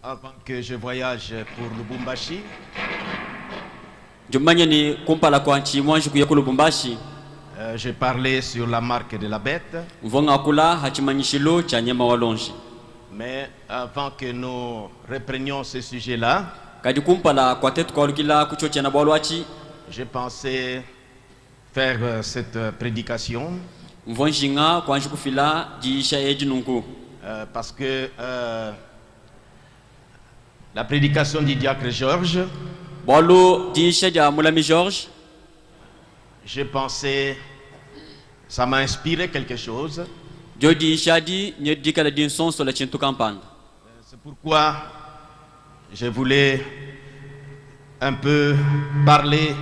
avant que je voyage pour Lubumbashi, j'ai parlé sur la marque de la bête. Mais avant que nous reprenions ce sujet-là, j'ai pensé faire cette prédication parce que la prédication du diacre Georges, j'ai pensé, ça m'a inspiré quelque chose. C'est pourquoi je voulais un peu parler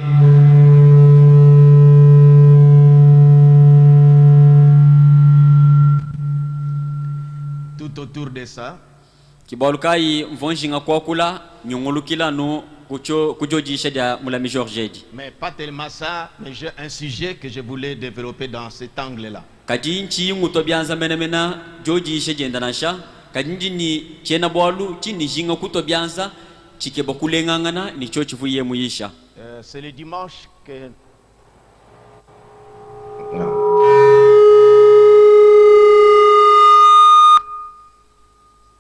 tout autour de ça. Mais pas tellement ça, mais j'ai un sujet que je voulais développer dans cet angle-là. C'est le dimanche que... Non.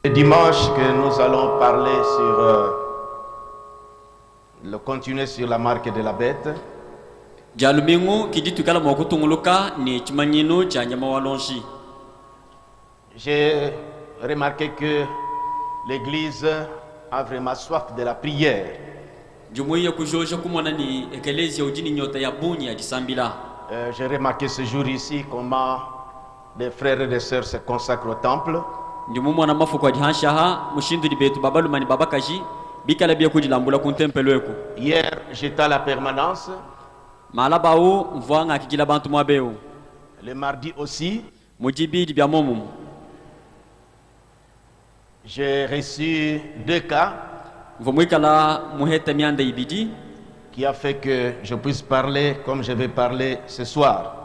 Le dimanche que nous allons parler sur... continuer sur la marque de la bête. J'ai remarqué que l'Église a vraiment soif de la prière. J'ai remarqué ce jour ici comment les frères et les sœurs se consacrent au temple. Hier, j'étais à la permanence. Le mardi aussi. J'ai reçu 2 cas qui a fait que je puisse parler comme je vais parler ce soir.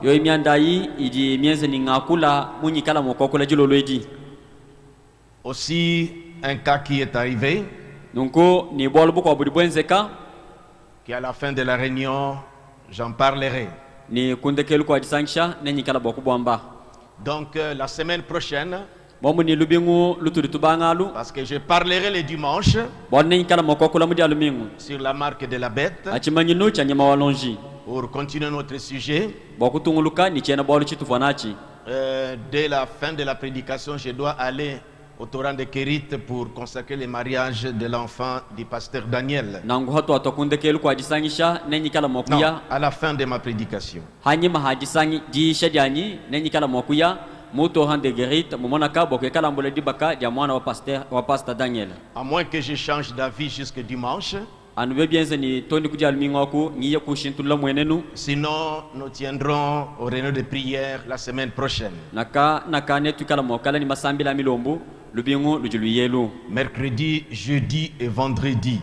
Aussi un cas qui est arrivé, qui à la fin de la réunion, j'en parlerai. Donc la semaine prochaine, parce que je parlerai le dimanche sur la marque de la bête, pour continuer notre sujet. Dès la fin de la prédication, je dois aller au torrent de Kérit pour consacrer le mariage de l'enfant du pasteur Daniel. Non, à la fin de ma prédication. À moins que je change d'avis jusqu'à dimanche. Sinon, nous tiendrons au réunion de prière la semaine prochaine. Mercredi, jeudi et vendredi.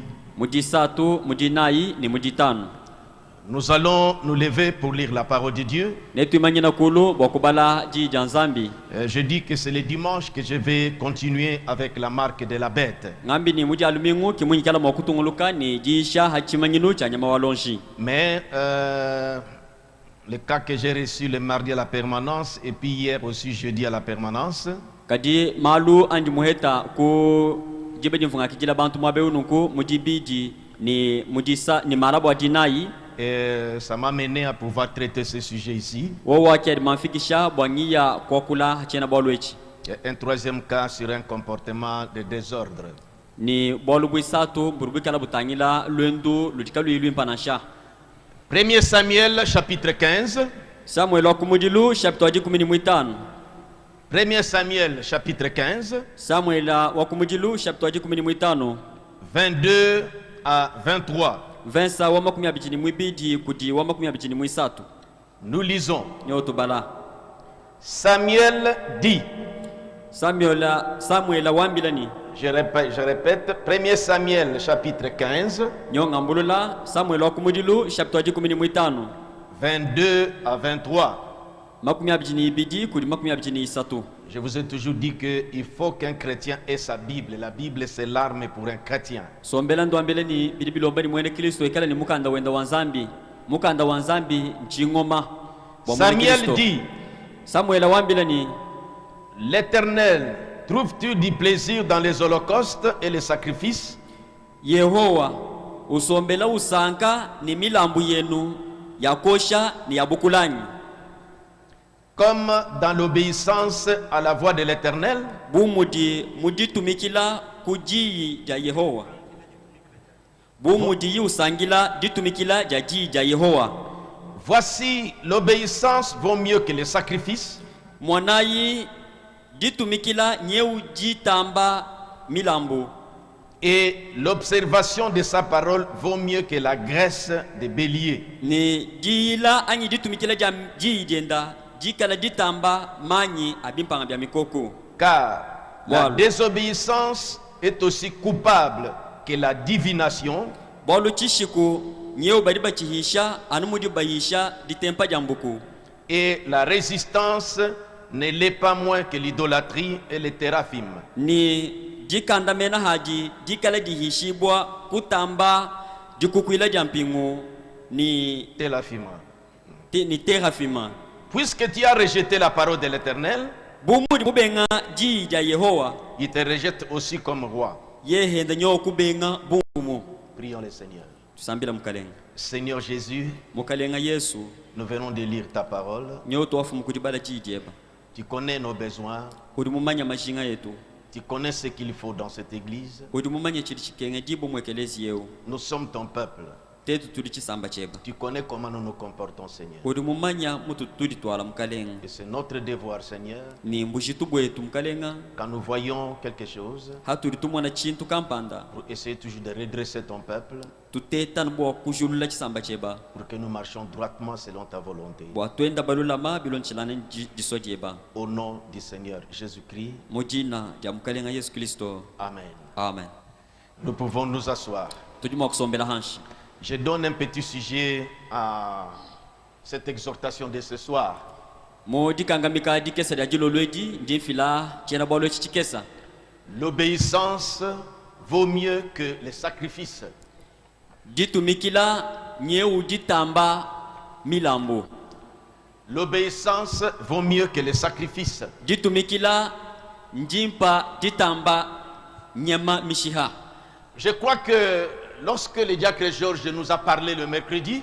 Nous allons nous lever pour lire la parole de Dieu. Je dis que c'est le dimanche que je vais continuer avec la marque de la bête. Mais le cas que j'ai reçu le mardi à la permanence et puis hier aussi jeudi à la permanence, et ça m'a mené à pouvoir traiter ce sujet ici. Et un troisième cas sur un comportement de désordre. 1 Samuel chapitre 15. 1 Samuel chapitre 15. 22 à 23. Nous lisons. Samuel dit. Je répète, 1 Samuel chapitre 15. 22 à 23. Je vous ai toujours dit qu'il faut qu'un chrétien ait sa Bible. La Bible, c'est l'arme pour un chrétien. Sombela ndo ambele ni bilibilo ni mwene Kristo ikala ni mukanda wenda wanzambi. Mukanda wanzambi njingoma. Samuel dit, Samuel wambila ni l'Éternel, trouves-tu du plaisir dans les holocaustes et les sacrifices? Yehowa, usombela usanka ni milambu yenu ya kosha ni ya bukulanyi. Comme dans l'obéissance à la voix de l'Éternel, mudi tumikila kujiyi ja Yehowa. Mudi usangila ditumikila ja ji ja Yehowa. Voici, l'obéissance vaut mieux que les sacrifices. Mwanayi ditumikila nyeu jitamba milambu. Et l'observation de sa parole vaut mieux que la graisse des béliers. Ni jila anyi ditumikila ja ji jenda. Car la désobéissance est aussi coupable que la divination. Et la résistance ne l'est pas moins que l'idolâtrie et les théraphim. Puisque tu as rejeté la parole de l'Éternel, il te rejette aussi comme roi. Prions le Seigneur. Seigneur Jésus, nous venons de lire ta parole. Tu connais nos besoins. Tu connais ce qu'il faut dans cette église. Nous sommes ton peuple. Tu connais comment nous nous comportons, Seigneur. Et c'est notre devoir, Seigneur, quand nous voyons quelque chose, pour essayer toujours de redresser ton peuple, pour que nous marchions droitement selon ta volonté. Au nom du Seigneur Jésus-Christ. Amen. Amen. Nous pouvons nous asseoir. Je donne un petit sujet à cette exhortation de ce soir. L'obéissance vaut mieux que les sacrifices. L'obéissance vaut mieux que les sacrifices. Je crois que lorsque le diacre Georges nous a parlé le mercredi,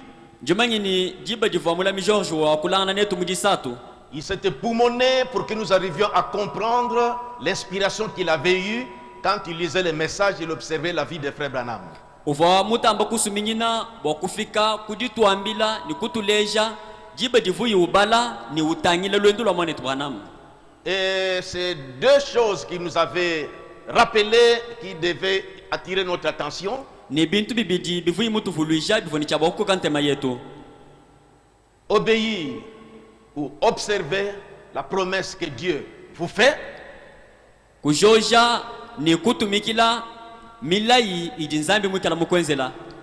il s'était poumonné pour que nous arrivions à comprendre l'inspiration qu'il avait eue quand il lisait les messages et il observait la vie de frère Branham. Et c'est deux choses qu'il nous avait rappelées qui devaient attirer notre attention. Obéir ou observer la promesse que Dieu vous fait.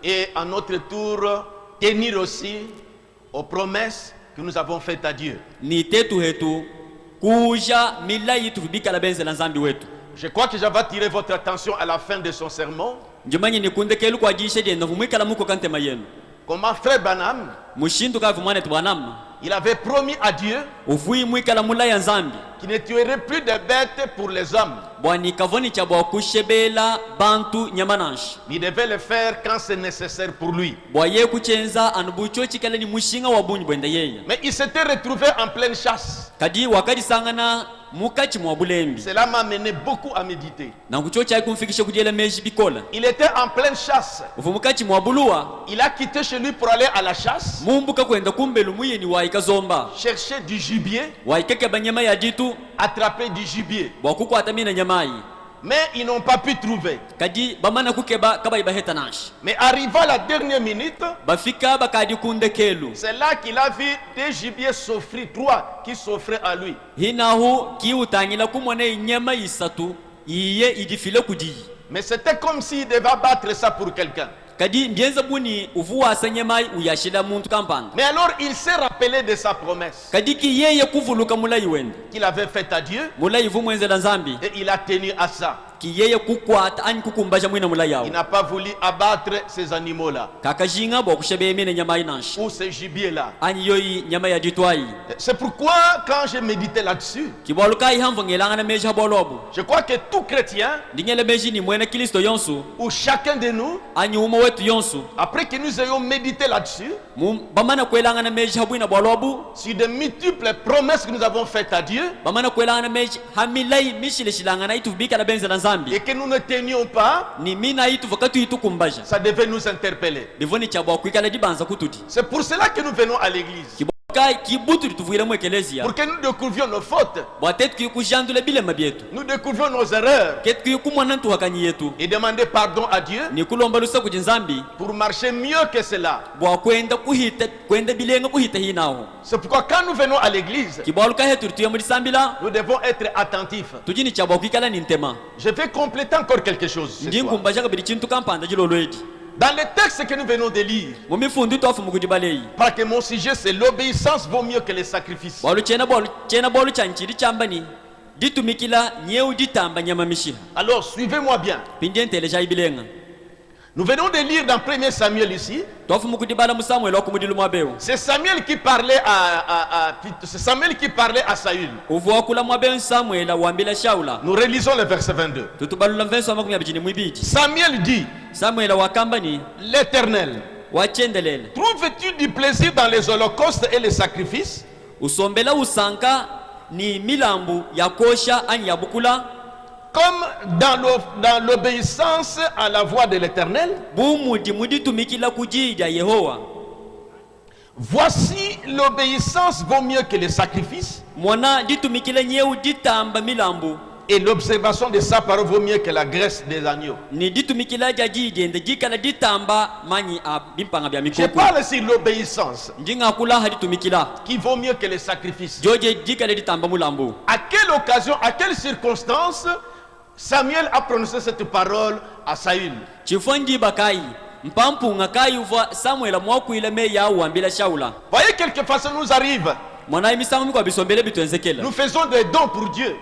Et à notre tour, tenir aussi aux promesses que nous avons faites à Dieu. Je crois que j'avais attiré votre attention à la fin de son sermon. Comment frère Branham, il avait promis à Dieu qu'il ne tuerait plus de bêtes pour les hommes. Il devait le faire quand c'est nécessaire pour lui. Mais il s'était retrouvé en pleine chasse. Cela m'a amené beaucoup à méditer. Il était en pleine chasse. Il a quitté chez lui pour aller à la chasse, chercher du gibier, attraper du gibier. Mais ils n'ont pas pu trouver. Mais arriva la dernière minute, c'est là qu'il a vu des gibiers s'offrir, 3 qui s'offraient à lui. Mais c'était comme s'il devait battre ça pour quelqu'un. kadi mbienza buni uvuwasa nyamai uyashila muntu kampanga. Mais alors il s'est rappelé de sa promesse Kadi ki yeye kuvuluka mulai wenda. qu'il avait faite à Dieu Mulai vumwenzela nzambi. et il a tenu à ça. Ki yeye kukwata ani kukumbaja mwina mulai yao. Il n'a pas voulu abattre ces animaux-là Kakajinga bwa kushebe mine nyamai nanshi. ou ces gibiers-là. Ani yoi nyama ya ditwai. C'est pourquoi quand je méditais là-dessus, Kiboluka ihamvo ngelanga na meja bolobu. je crois que tout chrétien Dingele meji ni mwena Kristo yonsu. ou chacun de nous, Ani umo wetu yonsu. après que nous ayons médité là-dessus, Bamana kwelanga na meja bwina bolobu. sur de multiples promesses que nous avons faites à Dieu Bamana kwelanga na meja hamilai mishile shilanga na itu bika la benza na nzambi. et que nous ne tenions pas, Ni mina itu vakatu itu kumbaja. ça devait nous interpeller. Bivoni chabwa kwikala dibanza kututi. C'est pour cela que nous venons à l'église, Kiboka kibutu tuvuile mu ekelezia. pour que nous découvrions nos fautes, Bwatetu kikujandule bile mabietu. nous découvrions nos erreurs Ketu kikumwana ntu hakanyi yetu. et demander pardon à Dieu Ni kulomba lusa kujinzambi. pour marcher mieux que cela. Bwa kwenda kuhita kwenda bilenga kuhita hinaho. C'est pourquoi quand nous venons à l'église, Kibaluka hetu tuya muri sambila. nous devons être attentifs. Tujini chabwa kwikala ni ntema. Je vais compléter encore quelque chose ce soir. Ndingumbaja kabiri chintu kampanda jilolwedi. Dans les textes que nous venons de lire, Mumifundi tofu mukujibalei. parce que mon sujet c'est l'obéissance vaut mieux que les sacrifices. Bolu chena bolu chanchiri chambani. Ditumikila nyeu ditamba nyama mishiha. Alors suivez-moi bien. Pindiente leja ibilenga. Nous venons de lire dans 1 Samuel ici. Tofu mukudibala musamuel okumudilu mwabeo. C'est Samuel qui parlait c'est Samuel qui parlait à Saül. Uvuwa kula mwabeo Samuel wambila Shaula. Nous relisons le verset 22. Tutubalula mvenso makumi abijini mwibiji. Samuel dit, Samuel wakambani l'Éternel, wachendelele. trouves-tu du plaisir dans les holocaustes et les sacrifices, Usombela usanka ni milambu ya kosha ani ya bukula. comme dans l'obéissance à la voix de l'Éternel? Bumudi muditumikila kujija Yehowa. Voici l'obéissance vaut mieux que les sacrifices, Mwana ditumikila nyeu ditamba milambu. et l'observation de sa parole vaut mieux que la graisse des agneaux. Ni ditumikila jajije ndejikala ditamba manyi abimpanga bya Je mikoko. parle sur l'obéissance Njinga kula haditumikila. qui vaut mieux que les sacrifices. Joje jikala ditamba mulambu. À quelle occasion, à quelle circonstance Samuel a prononcé cette parole à Saül? Chifondi bakai. Mpampunga kai uva Samuel mwakuile me ya uambila Shaula. Voyez, quelquefois ça nous arrive. Mwana imisangu kwa bisombele bitwenzekela. Nous faisons des dons pour Dieu.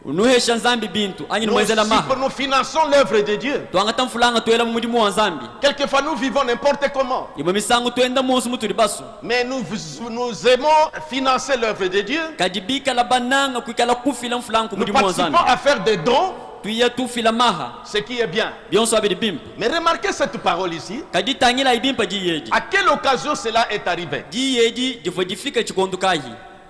Unuhesha nzambi bintu anyi mwezela maha. Nous finançons l'œuvre de Dieu. Twangata mfulanga tuela mu mudimu wa nzambi. Quelquefois nous vivons n'importe comment. Yimo misangu tuenda monsu mutuli basu. Mais nous aimons financer l'œuvre de Dieu. Kadibika la bananga kuikala kufila mfulangu Nous mudimu wa participons nzambi. à faire des dons, Tuya tufila maha. ce qui est bien. Bionso abidi bimpa. Mais remarquez cette parole ici. Kaditangila ibimpa jiyeji. À quelle occasion cela est arrivé? Jiyeji jifodifika chikondukahi.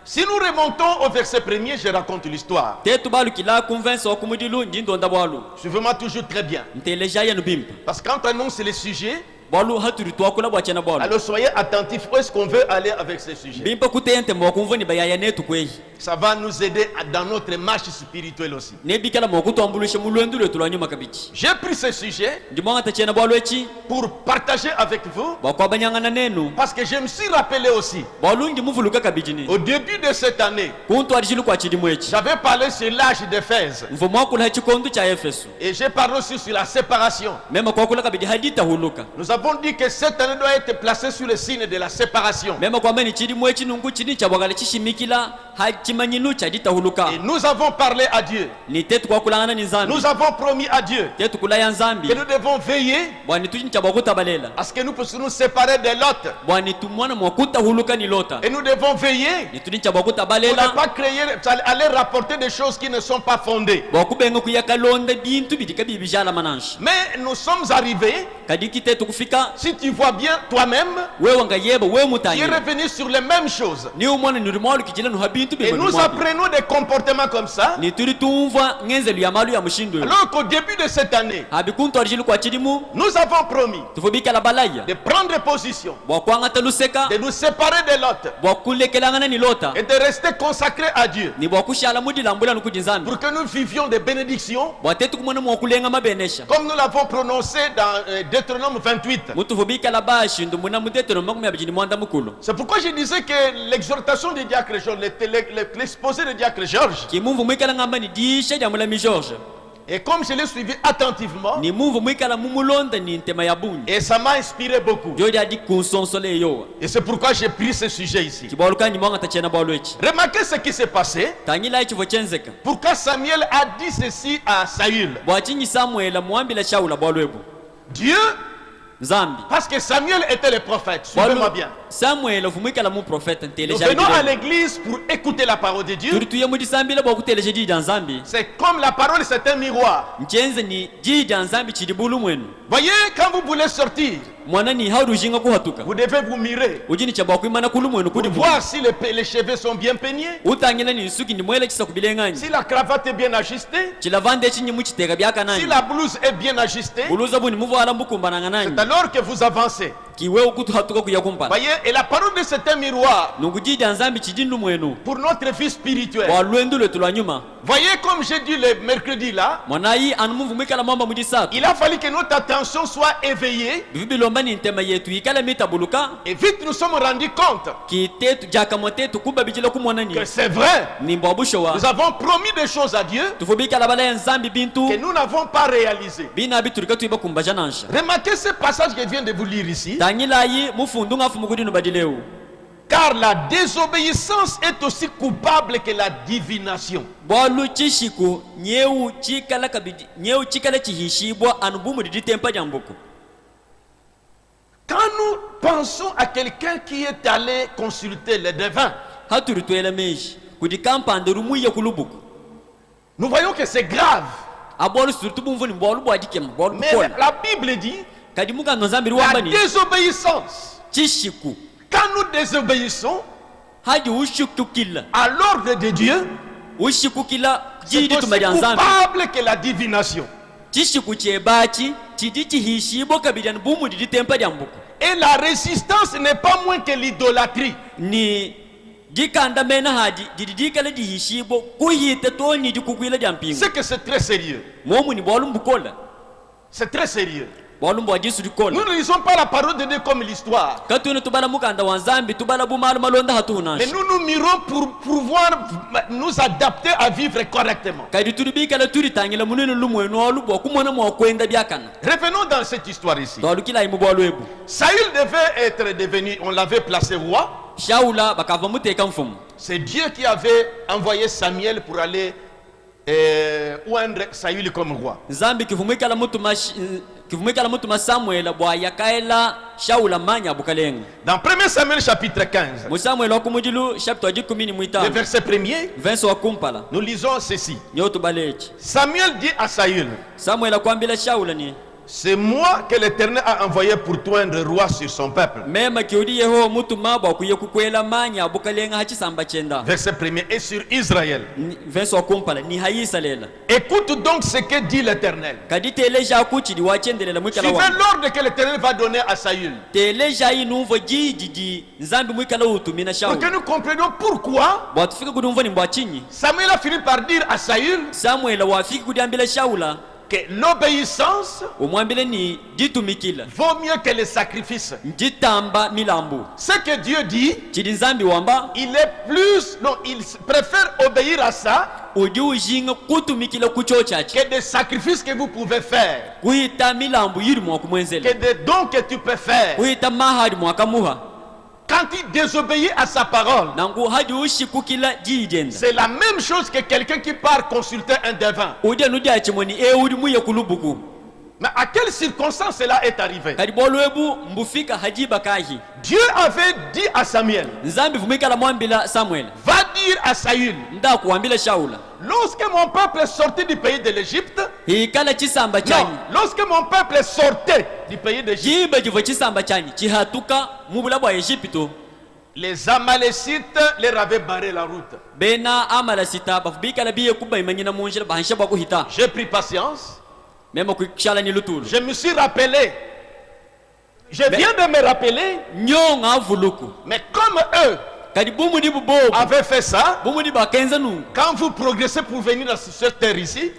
Si nous remontons au verset 1er, je raconte l'histoire. Tetu balu kila convince okumudilu njindo ndabwalu. Suivez-moi toujours très bien. Nteleja ya nubimpa. Parce que quand on annonce les sujets, Balu haturi twakula bwachena balu. alors soyez attentifs où est-ce qu'on veut aller avec ces sujets. Bimpa kutente mwakumvoni bayaya netu kwehi. Ça va nous aider dans notre marche spirituelle aussi. Nebikala mwakutwambulushe mulwendu lwetu lwa nyuma kabichi. J'ai pris ce sujet Ndimwanga tachena balu echi. pour partager avec vous Bakwabanyangana nenu. parce que je me suis rappelé aussi Balu ndimuvuluka kabijini. au début de cette année, Kuntu arishilu kwa chidimu echi. j'avais parlé sur l'âge d'Éphèse Mvo mwakula chikondu cha Efesu. et j'ai parlé aussi sur la séparation. Mema kwakula kabidi hadita huluka. Nous avons dit que cette année doit être placée sur le signe de la séparation. Mema kwameni chidimu echi nungu chini cha bwagala chishimikila hachimanyinu cha dita huluka. Et nous avons parlé à Dieu. Ni tetu kwakulangana ni nzambi. Nous avons promis à Dieu Tetu kula ya nzambi. que nous devons veiller Bwani tuchini cha bwakuta balela. à ce que nous puissions nous séparer de l'autre. Bwani tumwana mwakuta huluka ni lota. Et nous devons veiller Ni tuchini cha bwakuta pour ne balela. pas créer, aller rapporter des choses qui ne sont pas fondées. Bwakubenga kuyakalonda bintu bidika bibijala mananshi. Mais nous sommes arrivés, Kadiki tetu kufika. si tu vois bien toi-même, Wewe ngayeba wewe tu es mutanyira. revenu sur les mêmes choses. Ni umwana ni rimwalu kijila nuha bintu Et biba nous nimwabi. apprenons des comportements comme ça. Ni turi tumva ngenzelu ya malu ya mushindo. Alors qu'au début de cette année, Habikuntu arishilu kwa chidimu. nous avons promis Tufubika la balaya. de prendre position, Bwakwanga taluseka. de nous séparer de l'autre Bwakulekelangana ni lota. et de rester consacrés à Dieu Ni bwakushala mudi lambula nukujinzambi. pour que nous vivions des bénédictions Bwatetu kumwana mwakulenga mabenesha. comme nous l'avons prononcé dans Deutéronome 28. Mutufubika la bashi ndu muna mutetero makumi abijini mwanda mukulu. C'est pourquoi je disais que l'exhortation du diacre Georges, l'exposé du diacre Georges, Kimumvu mwikala ngamba ni disha ya mulami George. Et comme je l'ai suivi attentivement, ni mumvu mwikala mumulonda ni ntema ya bunyi et ça m'a inspiré beaucoup. jodi adi kunsonsole yowa Et c'est pourquoi j'ai pris ce sujet ici. kibalukanyi mwanga tachena balwechi Remarquez ce qui s'est passé. tangila ichivo chenzeka Pourquoi Samuel a dit ceci à Saül? bwachinyi Samuela muambila Shaula balwebu Dieu, Nzambi parce que Samuel était le prophète. Suivez-moi bien. Samuela vumwikala mu prophète ntele Nous venons à l'église pour écouter la parole de Dieu. turituye mu disambila bwakutele jidi Nzambi C'est comme la parole, c'est un miroir. mchenze ni jidi Nzambi chidi bulu mwenu Voyez, quand vous voulez sortir, mwana ni haudu jinga kuhatuka vous devez vous mirer ujini chabwa kuimana kulu mwenu pour kudi voir si les cheveux sont bien peignés, utangila ni suki ni mwele chisa kubilengani si la cravate est bien ajustée, chilavande chinyi muchiteka byaka si nani la blouse est bien ajustée. buluza buni muvala mbukumbana C'est nani alors que vous avancez. kiwe ukutuhatuka kuya kumpana Voyez, et la parole de c'est un miroir nungu jidi Nzambi chidindu mwenu pour notre vie spirituelle. walwendu lwetu lwa nyuma Voyez, comme j'ai dit le mercredi là, mwanayi anu mumvu mwikala mwamba mudisatu il a fallu que notre attention soit éveillée. bibilomba ni ntema yetu ikala mitabuluka Et vite nous sommes rendus compte kitetu jakamotetu kuba bijila kumwanani que c'est vrai. nimbo abushowa Nous avons promis des choses à Dieu tufubikala bala ya Nzambi bintu que nous n'avons pas réalisées. bina biturika tuiba kumbaja nansha Remarquez ce passage que je viens de vous lire ici. tangilayi mufundu ngafu mukudinu badileu Car la désobéissance est aussi coupable que la divination. bwalu chishiku nyeu chikala kabidi nyeu chikala chihishibwa anubumu diditempa jambuku Quand nous pensons à quelqu'un qui est allé consulter les devins, haturitwela meji kudi kampande rumuye kulubuku nous voyons que c'est grave. abwalu surtu bumvuni bwalu bwadikema bwalu Mais bukola la Bible dit kadi muga Nzambi la riwambani désobéissance. chishiku Quand nous désobéissons haji ushukukila à l'ordre de Dieu, ushikukila c'est jidi aussi tumaja Nzambi coupable que la divination. chishiku chebachi chidi chihishibo kabidani bumu diditempa jambuku Et la résistance n'est pas moins que l'idolâtrie. ni dikanda mena hadi dididikala dihishibo kuhita toni dikukwila jampingu C'est que c'est très sérieux. momu ni bwalu mbukola C'est très sérieux. bwalu mbwajisu dikola Nous ne lisons pas la parole de Dieu comme l'histoire. katuni tubala mukanda wa Nzambi tubala bumalu malonda Mais hatuhunansha nous nous mirons pour pouvoir nous adapter à vivre correctement. kadi tulibikala turitangila munene lumwenu olu bwakumona mwakwenda byakana Revenons dans cette histoire ici. twalukila imu bwalu ebu Saül devait être devenu, on l'avait placé roi. Shaula bakava muteka mfumu C'est Dieu qui avait envoyé Samuel pour aller oindre Saül comme roi. Nzambi kivumwikala mutuma Samuela bwa yakaela Shaula manya bukalenga Dans 1 Samuel chapitre 15, mu Samuela wakumujilu chapter 10 le mwitano verset 1er, verse wa kumpala nous lisons ceci. nyoto balechi Samuel dit à Saül, Samuela kwambila Shaula ni c'est moi que l'Éternel a envoyé pour toindre roi sur son peuple. mema kiudi yeho mutuma bwa kuye kukwela manya bukalenga hachisamba chenda Verset 1er, et sur Israël. verse wa kumpala ni hayisa lela Écoute donc ce que dit l'Éternel. kadi teleja kuchidi wachendelela mwikala Suivez wa l'ordre que l'Éternel va donner à Saül. teleja inumvo jijiji Nzambi mwikala utumina Pour Shaula que nous comprenions pourquoi bwa tufika kudi mvoni mbwa chinyi Samuel a fini par dire à Saül Samuela wafiki kudiambila Shaula que l'obéissance umwambile ni jitumikila vaut mieux que les sacrifices. njitamba milambu Ce que Dieu dit, chidi Nzambi wamba il est plus, non, il préfère obéir à ça udi ujinga kutumikila kucho chachi que des sacrifices que vous pouvez faire, kuhita milambu yiri mwa que kumwenzela des dons que tu peux faire. kuhita mahadi mwakamuha Quand il désobéit à sa parole, nangu hadi ushikukila jijenda c'est la même chose que quelqu'un qui part consulter un devin. udi anudi achimoni udi muye kulubuku Mais à quelle circonstance cela est arrivé? kadi bolwebu mbufika hajiba kahi Dieu avait dit à Samuel, Nzambi vumikala mwambila Samuel va dire à Saül, nda kuwambila Shaula lorsque mon peuple est sorti du pays de l'Égypte, hikala chisamba non, chanyi lorsque mon peuple sortait du pays d'Égypte, jiba jivo chisamba chanyi chihatuka mubula bwa Egypto les Amalécites leur avaient barré la route. bena amalasita bafubikala biye kuba imanyina munjira bahansha bwa kuhita J'ai pris patience. mema kukshala ni lutulu Je me suis rappelé. Je viens de me rappeler. nyonga avuluku Mais comme eux kadi bumu di bubobu avaient fait ça, bumu di bakenza nu quand vous progressez pour venir dans cette terre ici,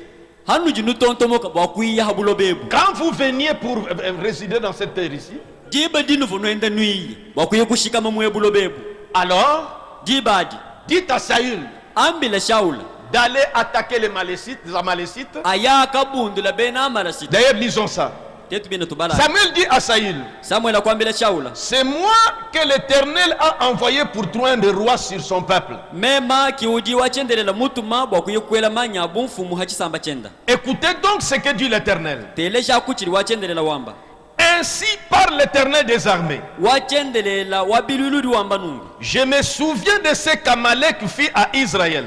hanu jinu tontomoka bwa kuiya habulo bebu quand vous veniez pour résider dans cette terre ici, jiba dinu vunoenda nui bwa kuye kushika mamu ebulo bebu alors jibadi dites à Saül, ambila Shaula d'aller attaquer les Amalécites. aya akabundula bena amalasita. D'ailleurs, lisons ça. Samuel dit à Saül, c'est moi que l'Éternel a envoyé pour trouver un roi sur son peuple. Écoutez donc ce que dit l'Éternel. Ainsi parle l'Éternel des armées. Je me souviens de ce qu'Amalek fit à Israël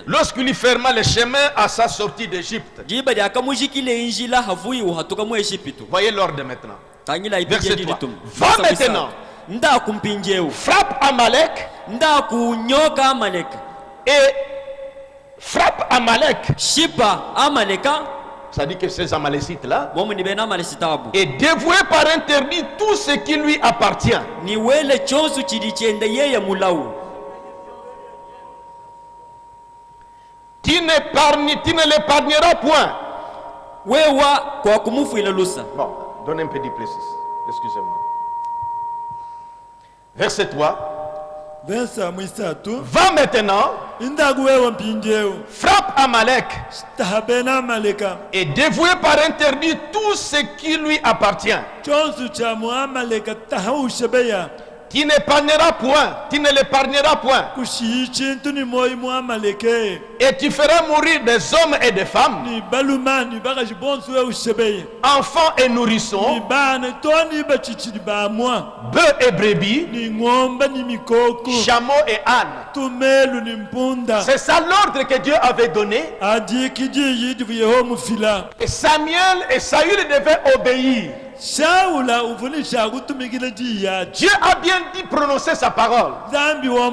lorsqu'il lui ferma le chemin à sa sortie d'Égypte. Voyez l'ordre maintenant. Verset 3. Va maintenant, frappe Amalek et frappe Amalek. Ça dit que ces Amalécites-là est dévoué par interdit tout ce qui lui appartient. Tu ne l'épargneras point. Bon, donnez un peu de précision. Excusez-moi. Verset 3. Va maintenant, frappe Amalek et dévoué par interdit tout ce qui lui appartient. Tu n'épargneras point, tu ne l'épargneras point. Et tu feras mourir des hommes et des femmes, enfants et nourrissons, bœufs et brebis, chameaux et ânes. C'est ça l'ordre que Dieu avait donné. Et Samuel et Saül devaient obéir. Dieu a bien dit prononcer sa parole. Dévouer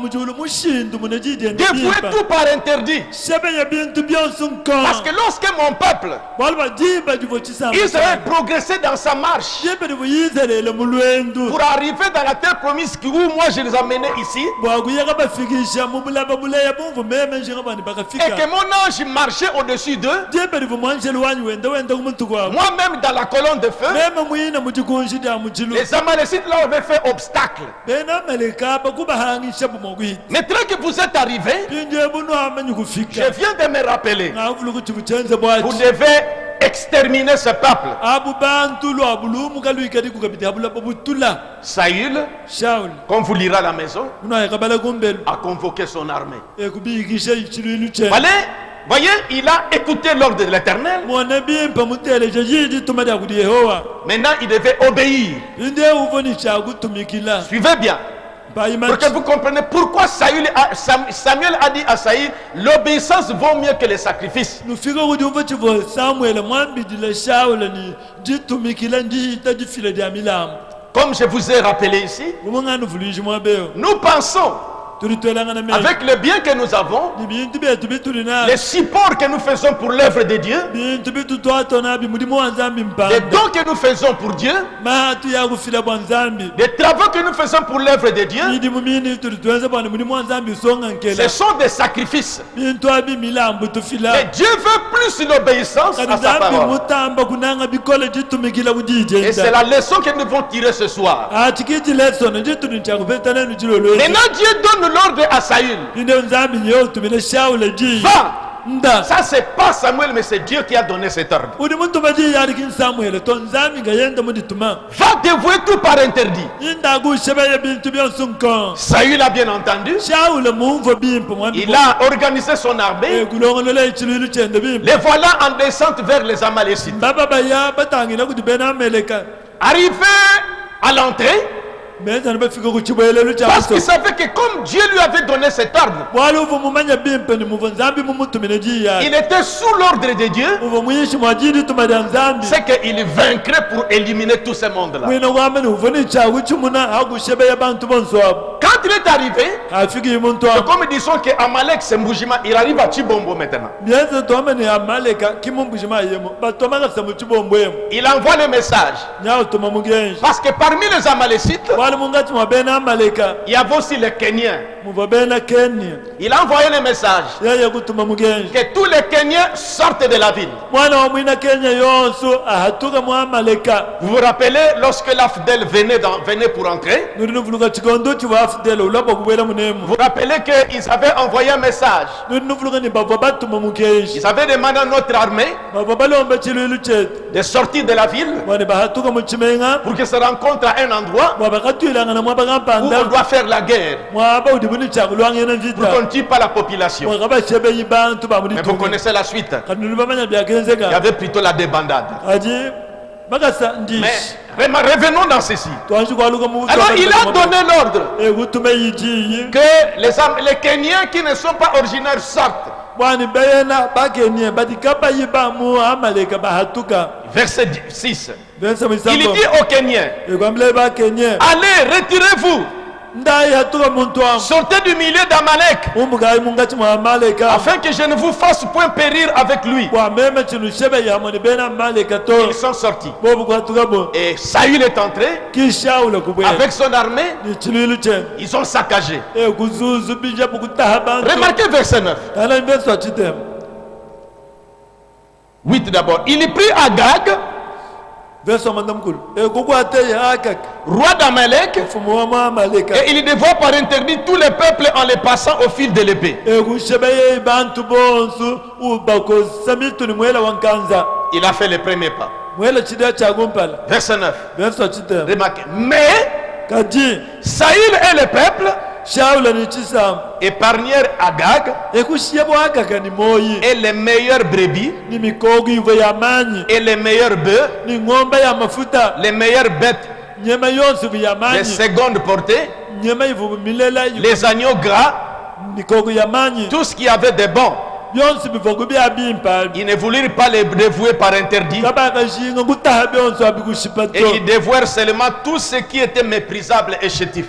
tout par interdit. Parce que lorsque mon peuple Israël progressait dans sa marche pour arriver dans la terre promise où moi je les amenais ici, et que mon ange marchait au-dessus d'eux, moi-même dans la colonne de feu, les Amalécites là avaient fait obstacle. Maintenant que vous êtes arrivés, je viens de me rappeler, vous devez exterminer ce peuple. Saül, comme vous lirez à la maison, a convoqué son armée. Voyez, il a écouté l'ordre de l'Éternel. Maintenant, il devait obéir. Suivez bien. Pour que vous compreniez pourquoi Samuel a dit à Saül, l'obéissance vaut mieux que les sacrifices. Comme je vous ai rappelé ici, nous pensons, avec le bien que nous avons, les supports que nous faisons pour l'œuvre de Dieu, les dons que nous faisons pour Dieu, les travaux que nous faisons pour l'œuvre de Dieu, ce sont des sacrifices. Mais Dieu veut plus l'obéissance à sa parole. Et c'est la leçon que nous devons tirer ce soir. Maintenant Dieu donne l'ordre à Saül. Va. Ça c'est pas Samuel, mais c'est Dieu qui a donné cet ordre. Va dévouer tout par interdit. Saül a bien entendu. Il a organisé son armée. Les voilà en descente vers les Amalécites. Arrivé à l'entrée, parce qu'il savait que comme Dieu lui avait donné cet ordre, il était sous l'ordre de Dieu, c'est qu'il vaincrait pour éliminer tout ce monde-là. Quand il est arrivé, comme ils disons que Amalek c'est Mboujima, il arrive à Chibombo maintenant. Il envoie le message. Parce que parmi les Amalécites, Il y avait aussi les Kenyans. Il a envoyé le message que tous les Kenyans sortent de la ville. Vous vous rappelez lorsque l'Afdel venait pour entrer? Vous vous rappelez qu'ils avaient envoyé un message. Ils avaient demandé à notre armée de sortir de la ville pour qu'ils se rencontrent à un endroit où on doit faire la guerre pour qu'on ne tue pas la population. Mais vous connaissez la suite. Il y avait plutôt la débandade. Mais revenons dans ceci. Alors il a donné l'ordre que les Kenyans qui ne sont pas originaires sortent. Verset 6. Il dit aux Kenyans, allez, retirez-vous. Sortez du milieu d'Amalek afin que je ne vous fasse point périr avec lui. Ils sont sortis. Et Saül est entré avec son armée. Ils ont saccagé. Remarquez verset 9. 8 d'abord. Il y prit Agag, roi d'Amalek, et il dévore par interdit tous les peuples en les passant au fil de l'épée. Il a fait le premier pas. Verset 9. Remarquez. Mais Saül et le peuple épargnèrent Agag et les meilleures brebis et les meilleurs bœufs, les meilleures bêtes les secondes portées, les agneaux gras, tout ce qui avait de bon. Ils ne voulurent pas les dévouer par interdit. Et ils dévouèrent seulement tout ce qui était méprisable et chétif.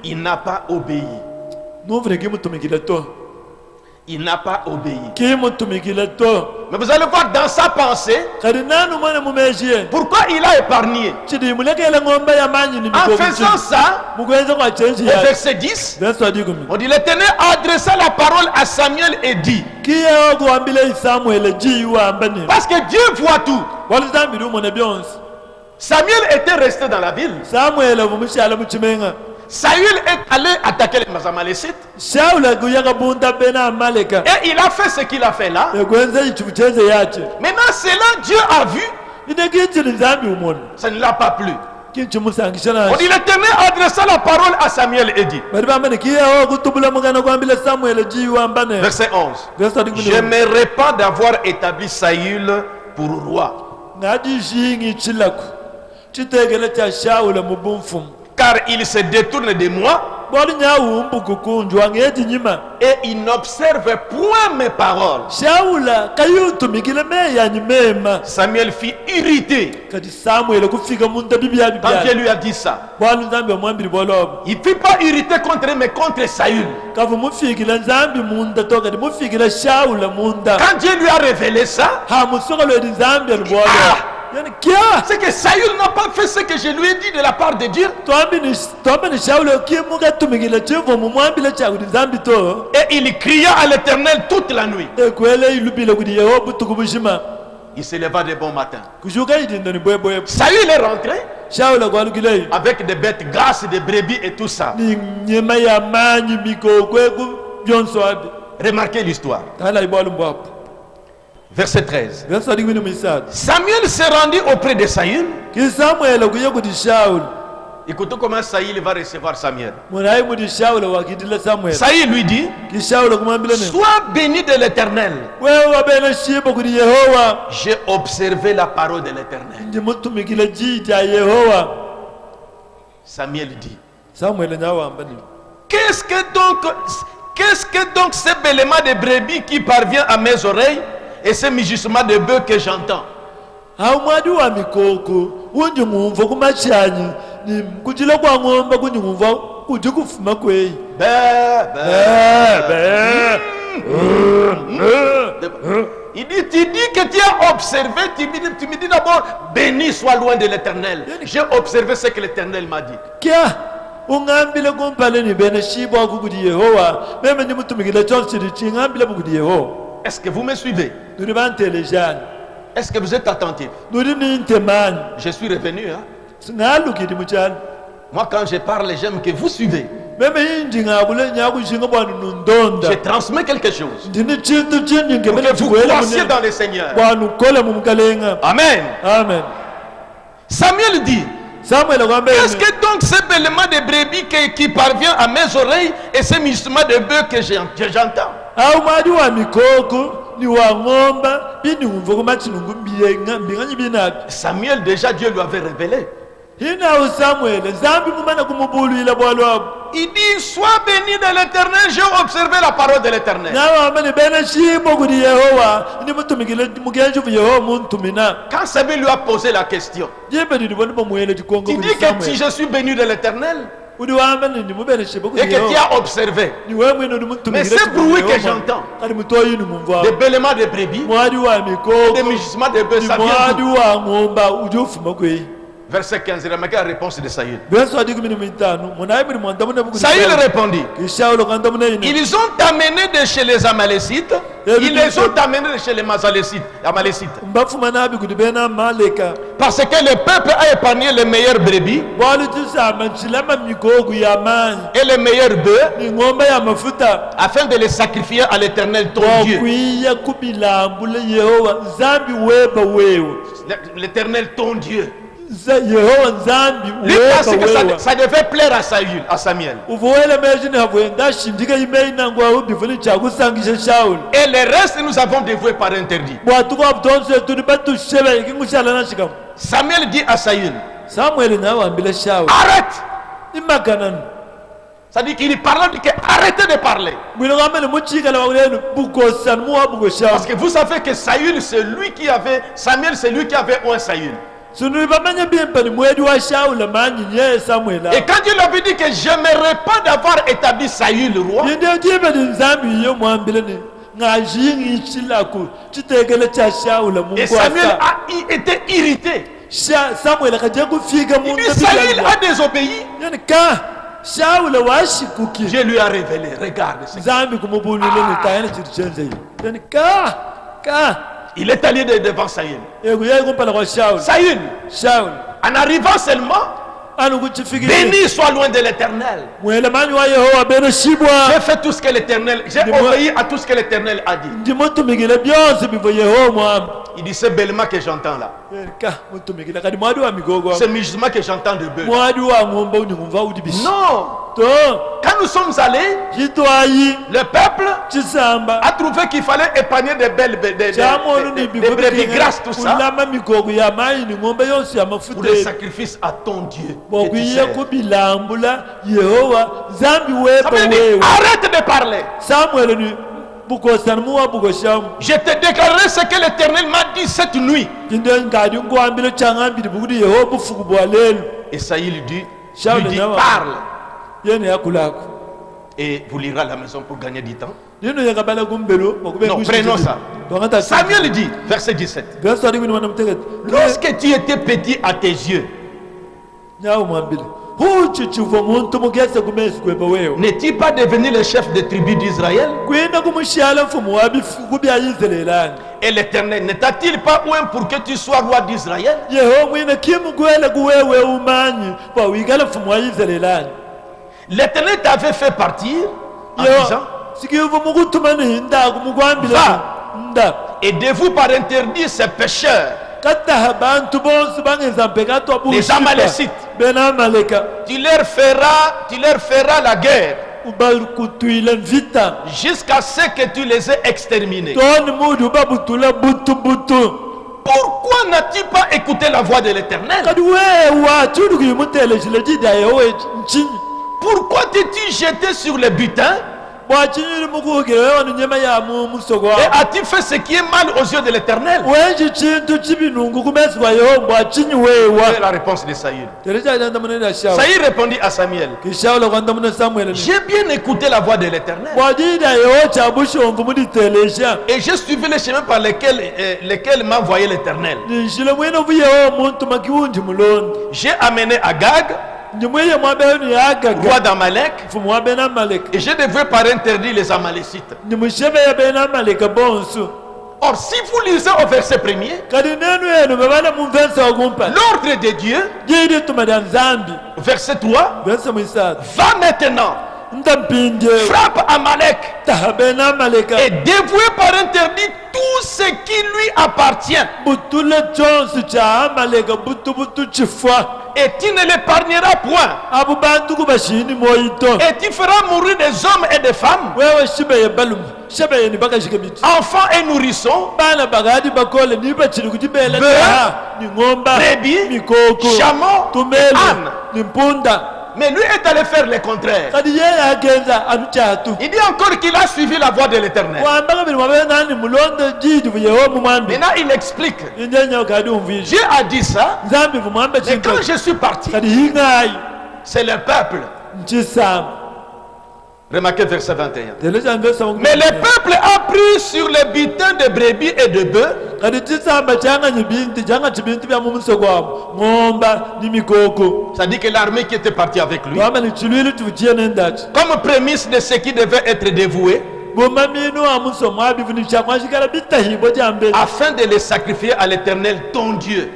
Il n'a pas obéi. Il n'a pas obéi. Mais vous allez voir dans sa pensée pourquoi il a épargné. En faisant ça, au verset 10, on dit l'Éternel adressa la parole à Samuel et dit, parce que Dieu voit tout. Samuel était resté dans la ville. Saül est allé attaquer les Amalécites. Et il a fait ce qu'il a fait là. Maintenant, cela Dieu a vu. Ça ne l'a pas plu. On dit l'Éternel adressa la parole à Samuel et dit, verset 11, je me répands d'avoir établi Saül pour roi, car il se détourne de moi et il n'observe point mes paroles. Samuel fut irrité quand Dieu lui a dit ça. Il ne fut pas irrité contre lui, mais contre Saül. Quand Dieu lui a révélé ça, c'est que Saül n'a pas fait ce que je lui ai dit de la part de Dieu. Et il cria à l'Éternel toute la nuit. Il se leva de bon matin. Saül est rentré avec des bêtes grasses, des brebis et tout ça. Remarquez l'histoire. Verset 13. Samuel s'est rendu auprès de Saül. Écoutez comment Saül va recevoir Samuel. Saül lui dit, sois béni de l'Éternel. J'ai observé la parole de l'Éternel. Samuel dit, qu'est-ce que donc ce bêlement de brebis qui parvient à mes oreilles et ce mugissement de bœufs que j'entends? Il dit, tu dis que tu as observé, tu me dis d'abord, béni soit loin de l'Éternel. J'ai observé ce que l'Éternel m'a dit. Est-ce que vous me suivez? Est-ce que vous êtes attentifs? Je suis revenu. Hein? Moi, quand je parle, j'aime que vous suivez. Je transmets quelque chose pour que vous croissiez dans le Seigneur. Amen. Amen. Samuel dit, est-ce que donc ce bêlement de brebis qui parvient à mes oreilles et ce mugissement de bœuf que j'entends? Samuel, déjà Dieu lui avait révélé. Il dit, sois béni de l'Éternel, j'ai observé la parole de l'Éternel. Quand Samuel lui a posé la question, tu dis que si je suis béni de l'Éternel et que tu as observé, mais ce bruit que j'entends, des bêlements de brebis, des mugissements de bœufs, ça vient d'où? Verset 15, remarquez la réponse de Saül. Saül répondit, ils ont amené de chez les Amalécites, ils les ont amenés de chez les Amalécites. Parce que le peuple a épargné les meilleures brebis et les meilleurs bœufs afin de les sacrifier à l'Éternel ton Dieu. L'Éternel ton Dieu. Lui pensait que ça devait plaire à Samuel. Et le reste, nous avons dévoué par interdit. Samuel dit à Saül, arrête. Ça dit qu'il parle, dit que arrêtez de parler. Parce que vous savez que Samuel, c'est lui qui avait un Saül. Et quand Dieu lui avait dit que j'aimerais pas d'avoir établi Saül le roi, et Samuel a été irrité. Il dit, Saül a désobéi. Dieu lui a révélé, regarde. Il est allé devant Saül. Saül, en arrivant seulement, béni soit loin de l'Éternel. J'ai fait tout ce que l'Éternel, j'ai obéi à tout ce que l'Éternel a dit. Il dit, ce bêlement que j'entends là, ce mugissement que j'entends de bœuf. Non. Quand nous sommes allés, le peuple a trouvé qu'il fallait épargner des brebis grasses, tout ça, pour les sacrifices à ton Dieu. Arrête de parler. Je te déclarerai ce que l'Éternel m'a dit cette nuit. Et Saül lui dit, parle. Et vous lirez à la maison pour gagner du temps. Non, prenons ça. Samuel dit, verset 17, lorsque tu étais petit à tes yeux, n'est-il pas devenu le chef des tribus d'Israël? Et l'Éternel ne t'a-t-il pas oint pour que tu sois roi d'Israël? L'Éternel t'avait fait partir en disant, va, aidez-vous par interdire ces pécheurs, les Amalécites. Tu leur feras la guerre jusqu'à ce que tu les aies exterminés. Pourquoi n'as-tu pas écouté la voix de l'Éternel? Pourquoi t'es-tu jeté sur le butin Et as-tu fait ce qui est mal aux yeux de l'Éternel? C'est la réponse de Saül. Saül répondit à Samuel, j'ai bien écouté la voix de l'Éternel et j'ai suivi les chemins par lesquels m'a envoyé l'Éternel. J'ai amené Agag, roi d'Amalek, et je devais par interdire les Amalécites. Or, si vous lisez au verset premier, l'ordre de Dieu, verset 3, va maintenant, frappe Amalek et dévouer par interdit tout ce qui lui appartient. Et tu ne l'épargneras point. Et tu feras mourir des hommes et des femmes, enfants et nourrissons, brebis, chameaux, ânes. Mais lui est allé faire le contraire. Il dit encore qu'il a suivi la voie de l'Éternel. Maintenant il explique. Dieu a dit ça. Mais quand je suis parti, c'est le peuple. Remarquez verset 21. Mais le peuple a pris sur les butins de brebis et de bœufs ça dit que l'armée qui était partie avec lui, comme prémisse de ce qui devait être dévoué, afin de les sacrifier à l'Éternel ton Dieu.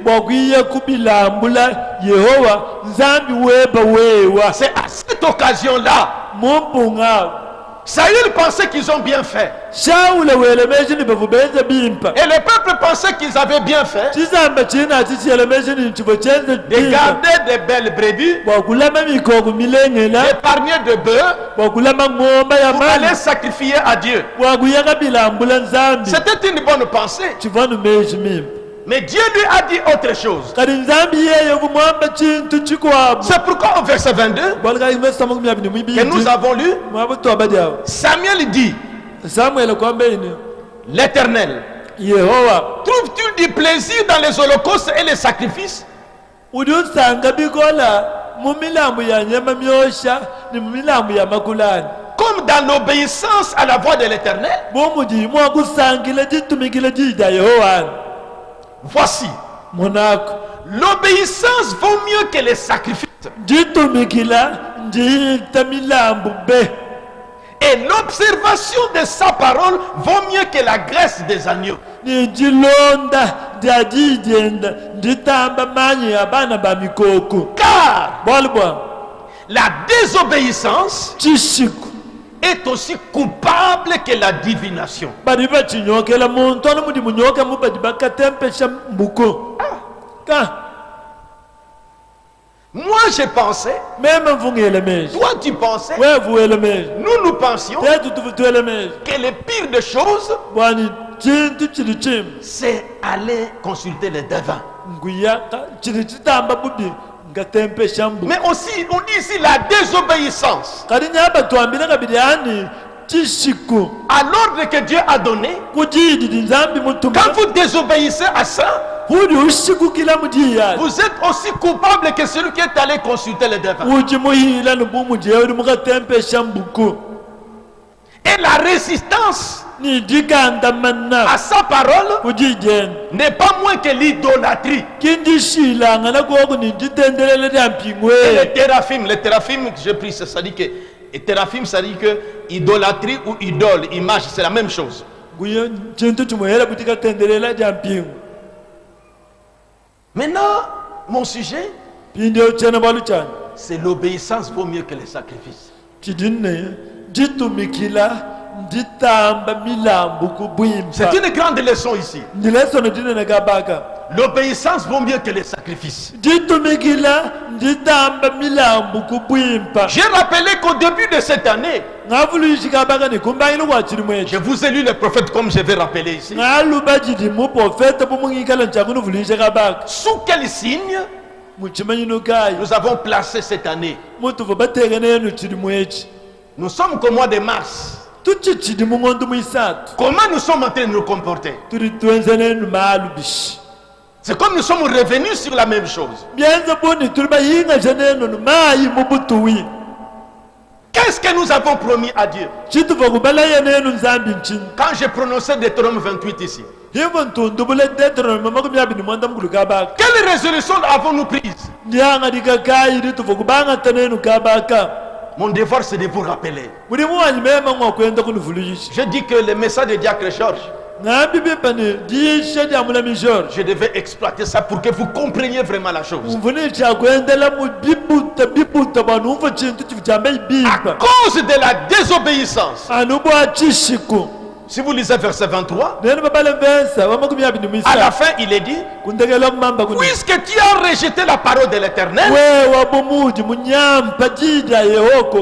C'est à cette occasion-là Saül pensait qu'ils ont bien fait. Et le peuple pensait qu'ils avaient bien fait de garder des belles brebis, d'épargner de bœufs pour aller sacrifier à Dieu. C'était une bonne pensée. Mais Dieu lui a dit autre chose. C'est pourquoi au verset 22 que nous avons lu, Samuel dit, l'Éternel, trouves-tu du plaisir dans les holocaustes et les sacrifices? Comme dans l'obéissance à la voix de l'Éternel? Voici, l'obéissance vaut mieux que les sacrifices. Et l'observation de sa parole vaut mieux que la graisse des agneaux. Car la désobéissance est aussi coupable que la divination. Moi je pensais, toi tu pensais, nous pensions que le pire des choses, c'est aller consulter les devins. Mais aussi, on dit ici la désobéissance à l'ordre que Dieu a donné. Quand vous désobéissez à ça, vous êtes aussi coupable que celui qui est allé consulter les devins. Et la résistance à sa parole n'est pas moins que l'idolâtrie. Et les théraphim, j'ai pris ça, ça dit que théraphim, ça dit que idolâtrie ou idole, image, c'est la même chose. Maintenant, mon sujet, c'est l'obéissance vaut mieux que les sacrifices. C'est une grande leçon ici. L'obéissance vaut mieux que les sacrifices. J'ai rappelé qu'au début de cette année, je vous ai lu le prophète comme je vais rappeler ici. Sous quel signe nous avons placé cette année? Nous sommes qu'au mois de mars. Comment nous sommes en train de nous comporter? C'est comme nous sommes revenus sur la même chose. Qu'est-ce que nous avons promis à Dieu? Quand j'ai prononcé Deutéronome 28 ici, quelle résolution avons-nous prise? Mon devoir, c'est de vous rappeler. Je dis que le message de Diacre Georges, je devais exploiter ça pour que vous compreniez vraiment la chose. À cause de la désobéissance. Si vous lisez verset 23, à la fin il est dit, puisque tu as rejeté la parole de l'Éternel,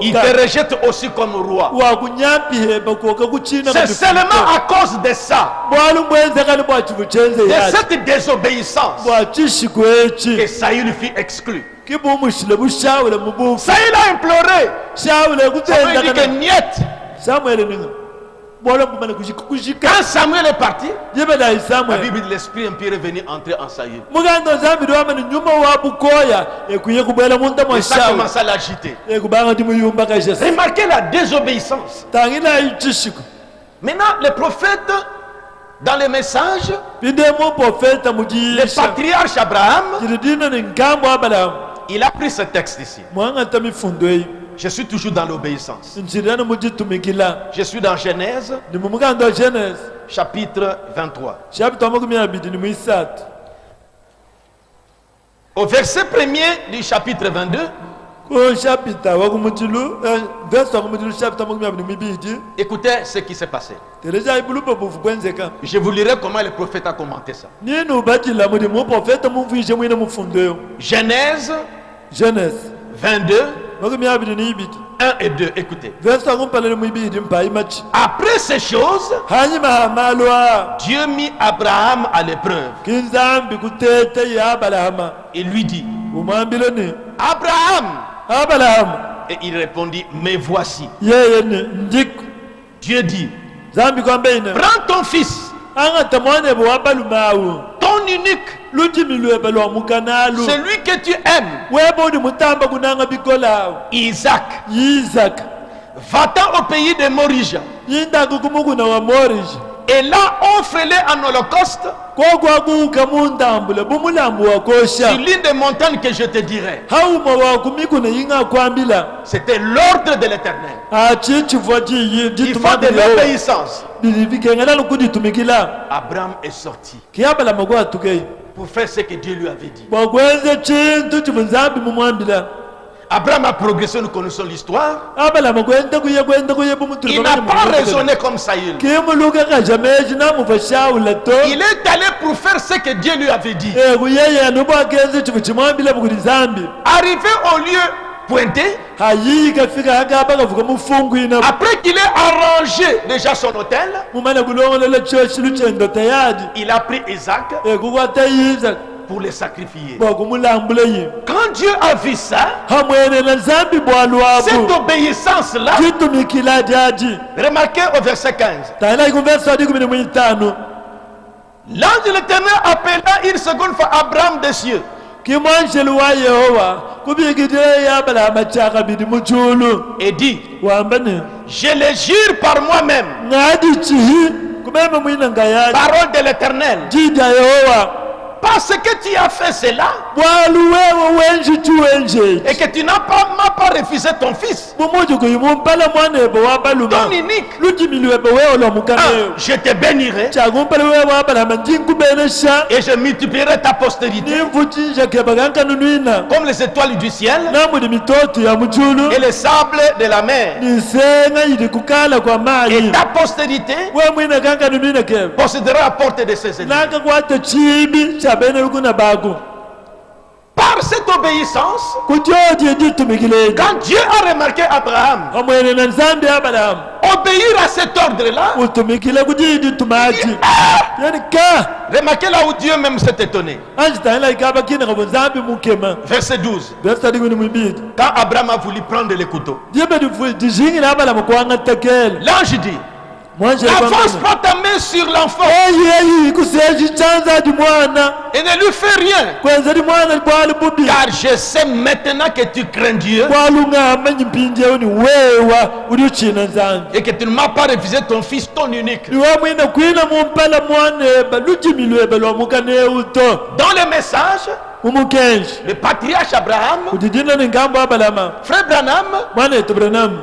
il te rejette aussi comme roi. C'est seulement à cause de ça, de cette désobéissance, que Saül fut exclu. Saül a imploré. Saül dit que niet. Quand Samuel est parti, la Bible dit l'esprit impur est venu entrer en Saül. Et ça commence à l'agiter. Remarquez la désobéissance. Maintenant, les prophètes, dans les messages, le patriarche Abraham, il a pris ce texte ici. Je suis toujours dans l'obéissance. Je suis dans Genèse, chapitre 23. Au verset 1er du chapitre 22, écoutez ce qui s'est passé. Je vous lirai comment le prophète a commenté ça. Genèse 22, 1 et 2, écoutez. Après ces choses, Dieu mit Abraham à l'épreuve. Il lui dit, Abraham. Et il répondit, me voici. Dieu dit, prends ton fils, ton unique, celui que tu aimes, Isaac. Va-t'en au pays de Morija. Et là, offre-les en holocauste sur l'une des montagnes que je te dirai. C'était l'ordre de l'Éternel. Il faut de l'obéissance. Abraham est sorti pour faire ce que Dieu lui avait dit. Abraham a progressé, nous connaissons l'histoire. Il n'a pas raisonné comme Saül. Il est allé pour faire ce que Dieu lui avait dit. Arrivé au lieu pointé, après qu'il ait arrangé déjà son hôtel, il a pris Isaac pour les sacrifier. Quand Dieu a vu ça, cette obéissance-là, remarquez au verset 15, l'ange de l'Éternel appela une seconde fois Abraham des cieux. Et dit, je le jure par moi-même, parole de l'Éternel, parce que tu as fait cela et que tu n'as pas refusé ton fils, ton unique, je te bénirai et je multiplierai ta postérité comme les étoiles du ciel et les sables de la mer, et ta postérité possédera la porte de ses ennemis. Par cette obéissance, quand Dieu a remarqué Abraham obéir à cet ordre-là, remarquez là où Dieu même s'est étonné. Verset 12. Quand Abraham a voulu prendre les couteaux, l'ange dit, avance pas ta main sur l'enfant et ne lui fais rien, car je sais maintenant que tu crains Dieu et que tu ne m'as pas refusé ton fils, ton unique. Dans le message, le patriarche Abraham, frère Branham,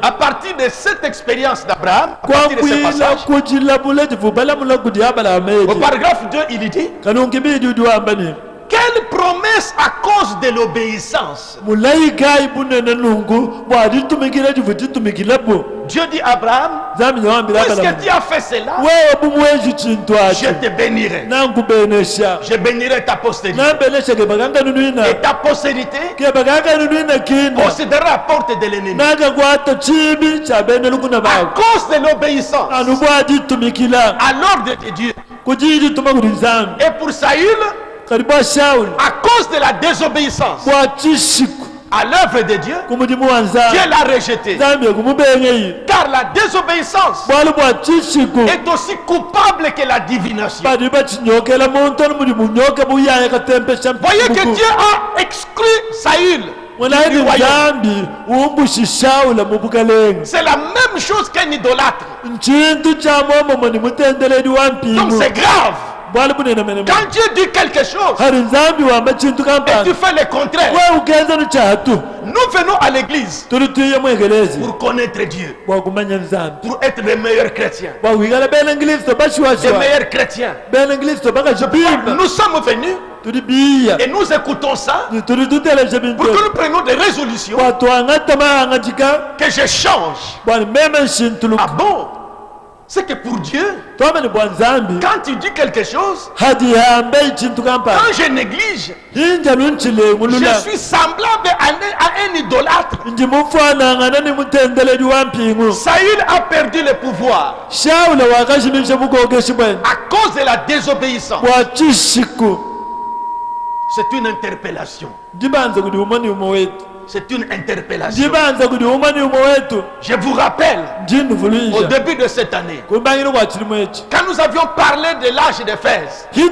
à partir de cette expérience d'Abraham, à partir de ce passage, au paragraphe 2, il dit, quelle promesse à cause de l'obéissance. Dieu dit à Abraham, puisque tu as fait cela, je te bénirai. Je bénirai ta postérité. Et ta postérité possédera la porte de l'ennemi. À cause de l'obéissance à l'ordre de Dieu. Et pour Saül, à cause de la désobéissance à l'œuvre de Dieu, Dieu l'a rejeté. Car la désobéissance est aussi coupable que la divination. Voyez que Dieu a exclu Saül. C'est la même chose qu'un idolâtre. Donc c'est grave. Quand Dieu dit quelque chose et tu fais le contraire, nous venons à l'église pour connaître Dieu, pour être les meilleurs chrétiens, les meilleurs chrétiens. Nous sommes venus et nous écoutons ça pour que nous prenions des résolutions, que je change. Ah bon? C'est que pour Dieu, quand tu dis quelque chose, quand je néglige, je suis semblable à un idolâtre. Saül a perdu le pouvoir à cause de la désobéissance. C'est une interpellation. C'est une interpellation. Je vous rappelle, au début de cette année, quand nous avions parlé de l'âge d'Éphèse, elles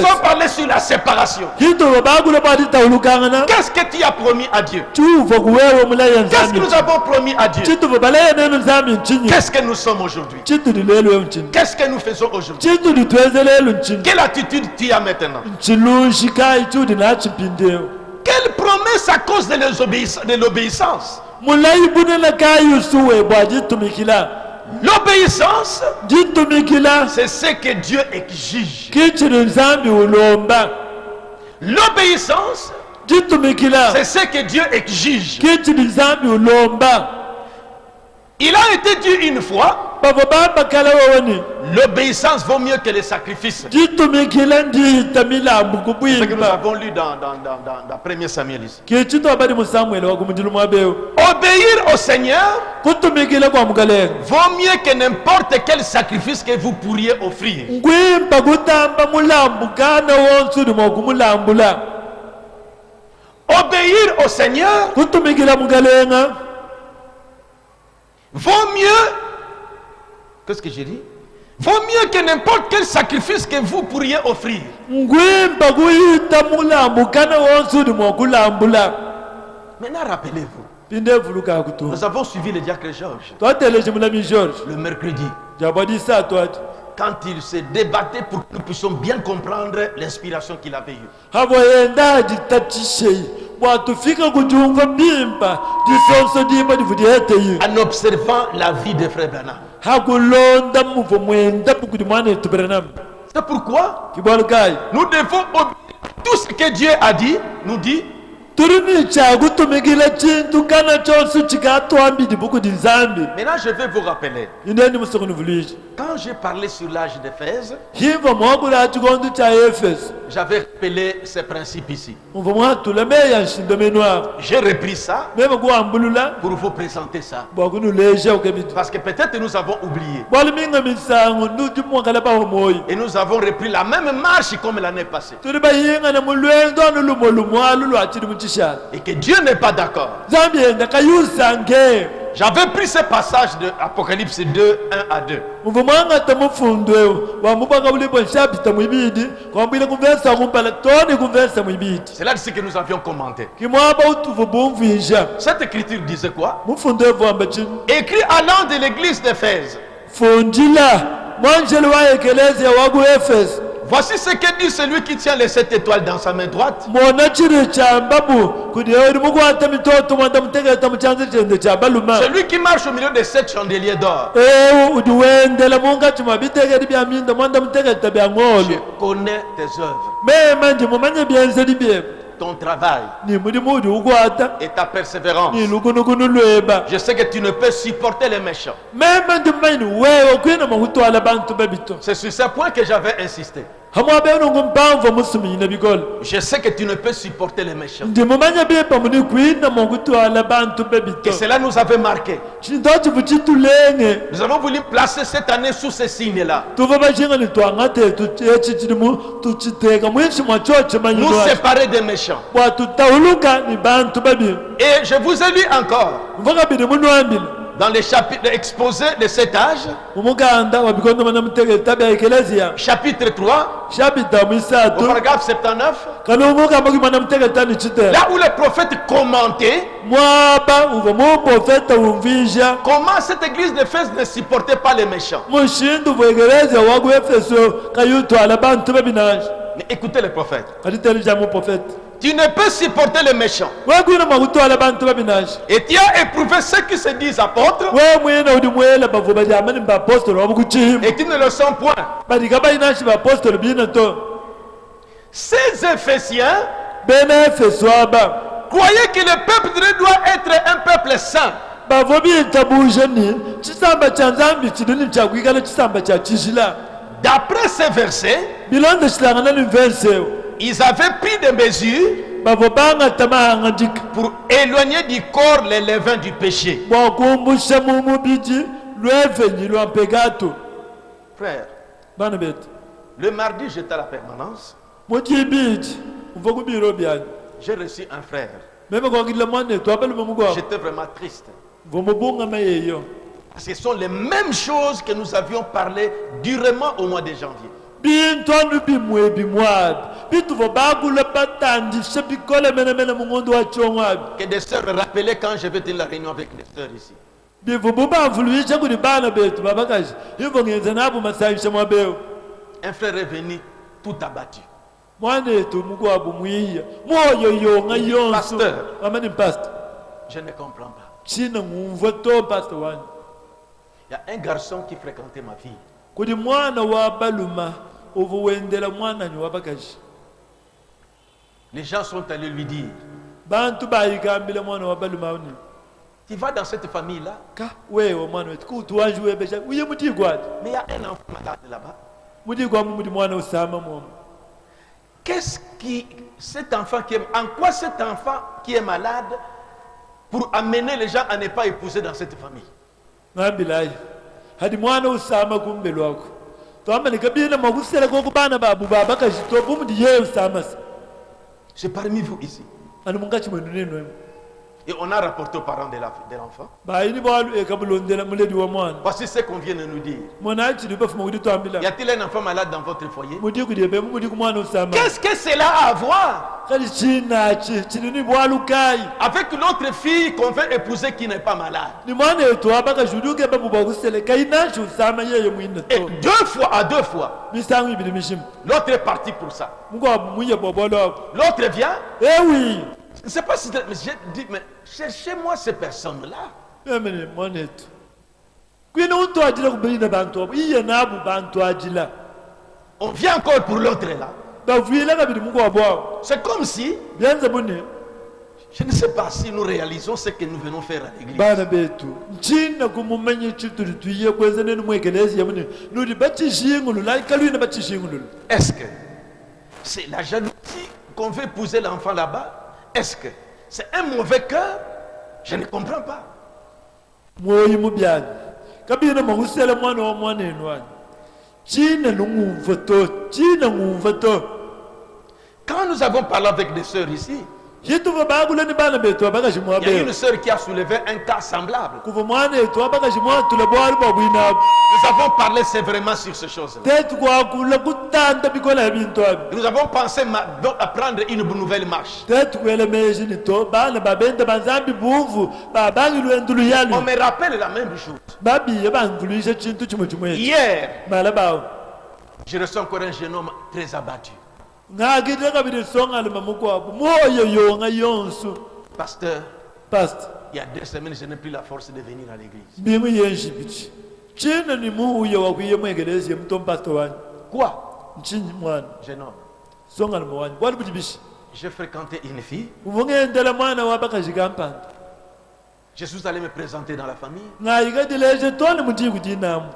ont parlé sur la séparation. Qu'est-ce que tu as promis à Dieu? Qu'est-ce que nous avons promis à Dieu? Qu'est-ce que nous sommes aujourd'hui? Qu'est-ce que nous faisons aujourd'hui? Quelle attitude tu as maintenant? Quelle promesse à cause de l'obéissance? L'obéissance, c'est ce que Dieu exige. L'obéissance, c'est ce que Dieu exige. Il a été dit une fois, l'obéissance vaut mieux que les sacrifices. C'est ce que nous avons lu dans 1 Samuel ici. Obéir au Seigneur vaut mieux que n'importe quel sacrifice que vous pourriez offrir. Obéir au Seigneur vaut mieux, qu'est-ce que j'ai dit? Vaut mieux que n'importe quel sacrifice que vous pourriez offrir. Maintenant rappelez-vous, nous avons suivi le diacre Georges le mercredi, quand il se débattait pour que nous puissions bien comprendre l'inspiration qu'il avait eue. En observant la vie de frère Branham. C'est pourquoi nous devons obéir tout ce que Dieu a dit, nous dit. Maintenant je vais vous rappeler quand j'ai parlé sur l'âge d'Éphèse, himva mwagula chikondo cha Efeso j'avais rappelé ces principes ici. umva mwatulemeya nshindomenwa J'ai repris ça mema kuambulula pour vous présenter ça. bwakunuleja ukebiti Parce que peut-être nous avons oublié. bwaliminga misango nduti mwakala pa homoyi Et nous avons repris la même marche comme l'année passée. tuli bayinga na mulwendo anulumo lumwalu lwachili muchishana Et que Dieu n'est pas d'accord. zambi enda kayusange J'avais pris ce passage de Apocalypse 2, 1 à 2. umva mwangata mufundwe wamubanga ulipo nshapita mwibidi kwambile kumvesa kumpala toni kumvesa mwibidi C'est là ce que nous avions commenté. kimwaba utuvu bumvisha Cette écriture disait quoi? mufundwe vwamba chini Écrit à l'an de l'église d'Éphèse. funjila mwanjeli wa ekelezia wagu Efeso Voici ce que dit celui qui tient les 7 étoiles dans sa main droite. mona chiri cha mbabu kudiori mukwata mitoto mwanda mutegeta muchanzi chende cha baluma Celui qui marche au milieu des 7 chandeliers d'or. udiwendela munga chuma bitegeti bya minda mwanda mutegeta bya Je ngolo connais tes œuvres, mema nje mumanye byenzeli bye ton travail ni muri mudi ukwata et ta persévérance. ni lukunukunu lweba Je sais que tu ne peux supporter les méchants. mema ndimaini wewe kwina mahutwala bantu babito C'est sur ce point que j'avais insisté. hamwa benungu mpamvu musumiyina bigolo Je sais que tu ne peux supporter les méchants. ndi mumanya bipa muni kwina mahutwala bantu babito Et cela nous avait marqué. chinto chivu chitulenge Nous avons voulu placer cette année sous ces signes-là. tuva vashinga ni twangatetu eci chilimu tuchiteka mwinshi mwachoche Nous manyinwa séparer des méchants. bwatutahuluka ni bantu babili Et je vous ai lu encore mvaka bili munwambili dans les chapitres exposés de cet âge, umuganda wabikondomana mutegeta bya ekelezia chapitre 3, shapita au mwisatu paragraphe 79, kana umugamba kimana mutegeta ni chitela là où le prophète commentait mwaba uva muprofeta umvisha comment cette église d'Éphèse ne supportait pas les méchants. mushindu bwekelezia wagu Efeso kayutwala bantu babinaji Mais écoutez le prophète. kaliteli ja muprofeta Tu ne peux supporter les méchants. wekwina makutwala bantu babinaji Et tu as éprouvé ceux qui se disent apôtres we mwina udi mwela bavu bajamani baapostolo wabukuchimu et qui ne le sont point. badika bayinashi baapostolo bina to Ces Éphésiens bena Efeso aba croyaient que le peuple de Dieu doit être un peuple saint. bavo bitabuje ni chisamba cha nzambi chidini chakwikala chisamba cha chishila D'après ces versets, bilonda shilangana ni mvenseo ils avaient pris des mesures bavo banga tamahanga ndika pour éloigner du corps les levains du péché. bwakumbusha mumubiji lwevenyi lwa mpegato Frère, bana betu le mardi, j'étais à la permanence. mujibiji umva kubiro byani J'ai reçu un frère. meme kwakila mwanetu abalume mugwako J'étais vraiment triste. vomubunga mayeyo Parce que ce sont les mêmes choses que nous avions parlé durement au mois de janvier. bintwanu bimwe bimwabi bituvo bagula batandishe bikole menemene mungondo wa chongwabi Que des sœurs me rappelaient quand je vais tenir la réunion avec les sœurs ici. bivu bubamvuluisha kuti bana betu babakashi ivo ngenza nabo masayisha mwabeo Un frère est venu tout abattu. mwanetu mugwabu mwiya moyo yonga yonso Pasteur. amani pastor Je ne comprends pas. china ngumva to pastor wani Il y a un garçon qui fréquentait ma fille. kuti mwana wa baluma uvu wendela mwananyi wabakashi Les gens sont allés lui dire, bantu bayikambile mwana wa baluma uni tu vas dans cette famille-là, ka wewe mwana wetu kuti wanji webesha uye mutigwati mais il y a un enfant malade là-bas. mutigwamu muti mwana usama momo Qu'est-ce qui, cet enfant qui est, en quoi cet enfant qui est malade pour amener les gens à ne pas épouser dans cette famille? ngambilayo hadi mwana usama kumbele wako twamanika bina makusela koku bana babu babakashi tobumudi ye usama sa C'est parmi vous ici. ani mungachi mwenu nenu Et on a rapporté aux parents de l'enfant. bayini bwalu ekabulondela muledi wa mwana Voici ce qu'on vient de nous dire. mwana achili bafuma kuti Y twambila a-t-il un enfant malade dans votre foyer? muti kudiebe mumuti kumwana usama Qu'est-ce que cela a à voir kali chinachi chinini bwalu kai avec l'autre fille qu'on veut épouser qui n'est pas malade? ni mwana yetu abakashuduke babu bakusele kainachi usama yeyo mwina Et to à deux fois, misangu ibili mishimu l'autre est parti pour ça. mugwabu mwiye bwabwalo wako L'autre vient. ewi Je ne sais pas si... Mais j'ai dit, mais cherchez-moi ces personnes-là. emene mwana yetu kwina untu ajila kubelina bantu abo iye nabu bantu ajila On vient encore pour l'autre là. bavuyile kabili mugwabu wabo C'est comme si byanze bune Je ne sais pas si nous réalisons ce que nous venons faire à l'église. bana betu nchina kumumenye chituli tuye kwezene numwekelezi yamuni nudi bachishingulu la kalwina bachishingulu. Est-ce que c'est la jalousie qu'on veut épouser l'enfant là-bas? Est-ce que c'est un mauvais cœur? Je ne comprends pas. Moyi mubyani kabina mahusela mwana wa mwana enwani china nungumfoto china ngumfoto. Quand nous avons parlé avec des sœurs ici, il y a une une sœur qui a soulevé un cas semblable. Nous avons Nous avons parlé sévèrement sur ces choses-là. Nous avons pensé à prendre une nouvelle marche. On me rappelle la même chose. Hier, je reçois encore un jeune homme très abattu. Pasteur, il y a 2 semaines, je n'ai plus la force de venir à l'église. Quoi? Jeune homme. J'ai fréquenté une fille. Je suis allé me présenter dans la famille.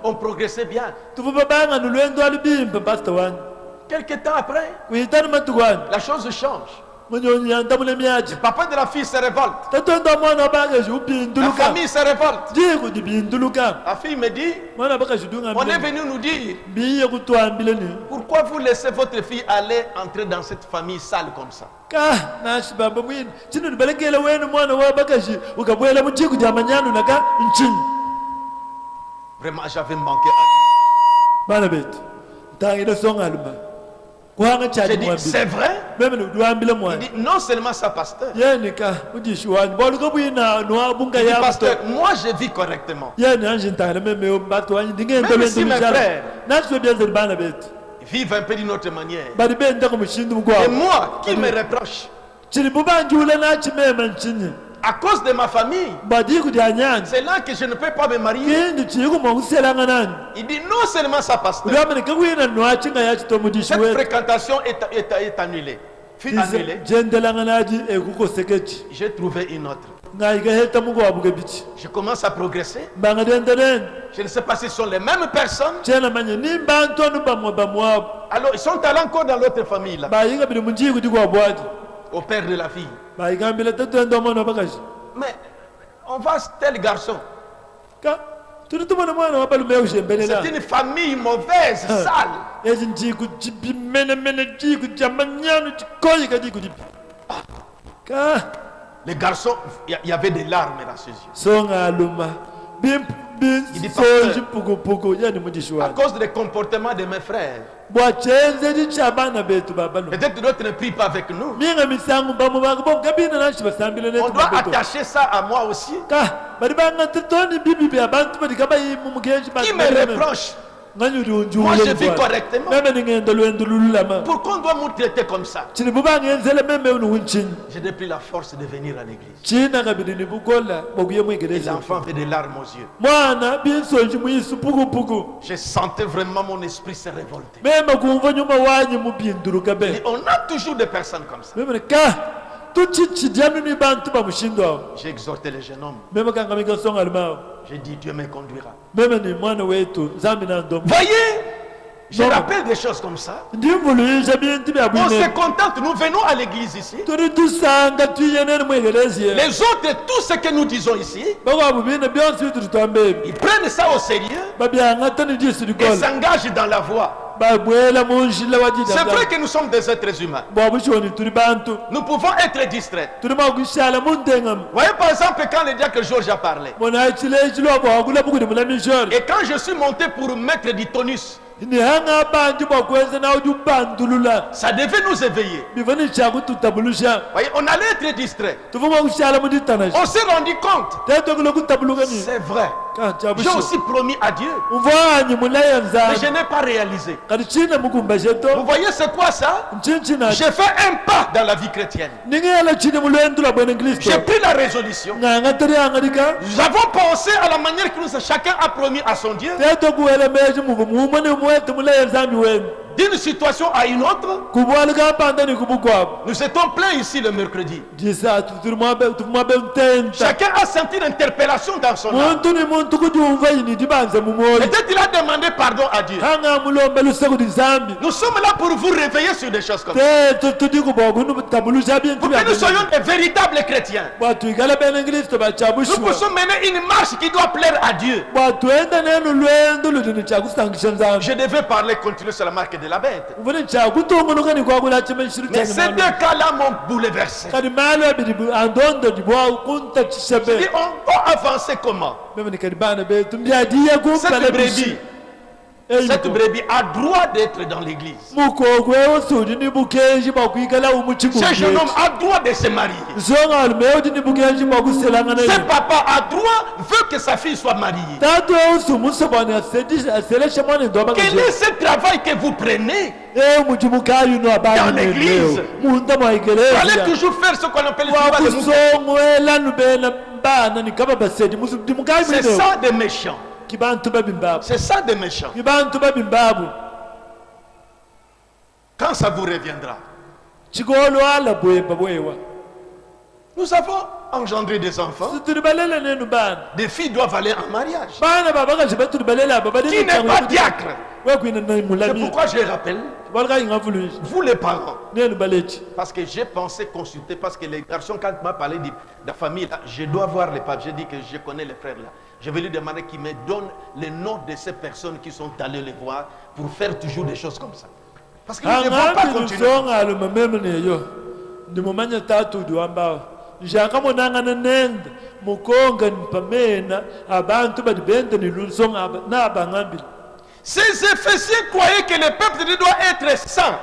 On progressait bien. Quelques temps après, la chose change. Le papa de la fille se révolte. La famille se révolte. La fille me dit, on est venu nous dire, pourquoi vous laissez votre fille aller entrer dans cette famille sale comme ça? Vraiment, j'avais manqué à Dieu. J'ai dit, c'est vrai? Il dit, non seulement ça, pasteur. Il dit, pasteur, moi je vis correctement. Même si mes frères vivent un peu d'une autre manière. Et moi, qui me reproche? À cause de ma famille, c'est là que je ne peux pas me marier. Il dit non seulement ça, pasteur. Cette fréquentation est annulée. Fut annulée. J'ai trouvé une autre. Je commence à progresser. Je ne sais pas si ce sont les mêmes personnes. Alors ils sont allés encore dans l'autre famille là. Au père de la fille. Mais on va tel garçon. C'est une famille mauvaise, sale. Les garçons, il y avait des larmes dans ses yeux. Il dit, pasteur, à cause des comportements de mes frères, peut-être d'autres ne prient pas avec nous. On doit attacher ça à moi aussi. Qui me reproche? Moi je vis correctement. Pourquoi on doit me traiter comme ça? Je n'ai plus la force de venir à l'église. Et l'enfant fait des larmes aux yeux. Je sentais vraiment mon esprit se révolter. Et on a toujours des personnes comme ça. J'ai exhorté les jeunes hommes. J'ai dit, Dieu me conduira. Voyez, je rappelle des choses comme ça. On se contente, nous venons à l'église ici. Les autres, tout ce que nous disons ici, ils prennent ça au sérieux et s'engagent dans la voie. C'est vrai que nous sommes des êtres humains. Nous pouvons être distraits. Voyez par exemple quand le diacre Georges a parlé. Et quand je suis monté pour mettre du tonus, ça devait nous éveiller. Voyez, on allait être distrait. On s'est rendu compte. C'est vrai. J'ai aussi promis à Dieu. Mais je n'ai pas réalisé. Vous voyez c'est quoi ça? J'ai fait un pas dans la vie chrétienne. J'ai pris la résolution. Nous avons pensé à la manière que chacun a promis à son Dieu. d'une situation à une autre. Nous étions pleins ici le mercredi. Chacun a senti l'interpellation dans son âme. Peut-être il a demandé pardon à Dieu. Nous sommes là pour vous réveiller sur des choses comme ça. Pour que nous soyons des véritables chrétiens. Nous pouvons mener une marche qui doit plaire à Dieu. Je devais parler, continuer sur la marque de la bête. Mais ces deux cas-là m'ont bouleversé. Je dis, on doit avancer comment? Cette brebis a droit d'être dans l'église. Ce jeune homme a droit de se marier. Ce papa a droit, veut que sa fille soit mariée. Quel est ce travail que vous prenez dans l'église? Vous allez toujours faire ce qu'on appelle le travail. C'est ça des méchants. C'est ça des méchants. Quand ça vous reviendra? Nous avons engendré des enfants. Des filles doivent aller en mariage. Qui n'est pas diacre? C'est pourquoi je rappelle, vous les parents, parce que j'ai pensé consulter, parce que les garçons, quand ils m'ont parlé de la famille, là, je dois voir les papes. J'ai dit que je connais les frères là. Je vais lui demander qu'il me donne les noms de ces personnes qui sont allées les voir pour faire toujours des choses comme ça. Parce que nous ne devons pas continuer. Ces Éphésiens croyaient que le peuple de Dieu doit être saint.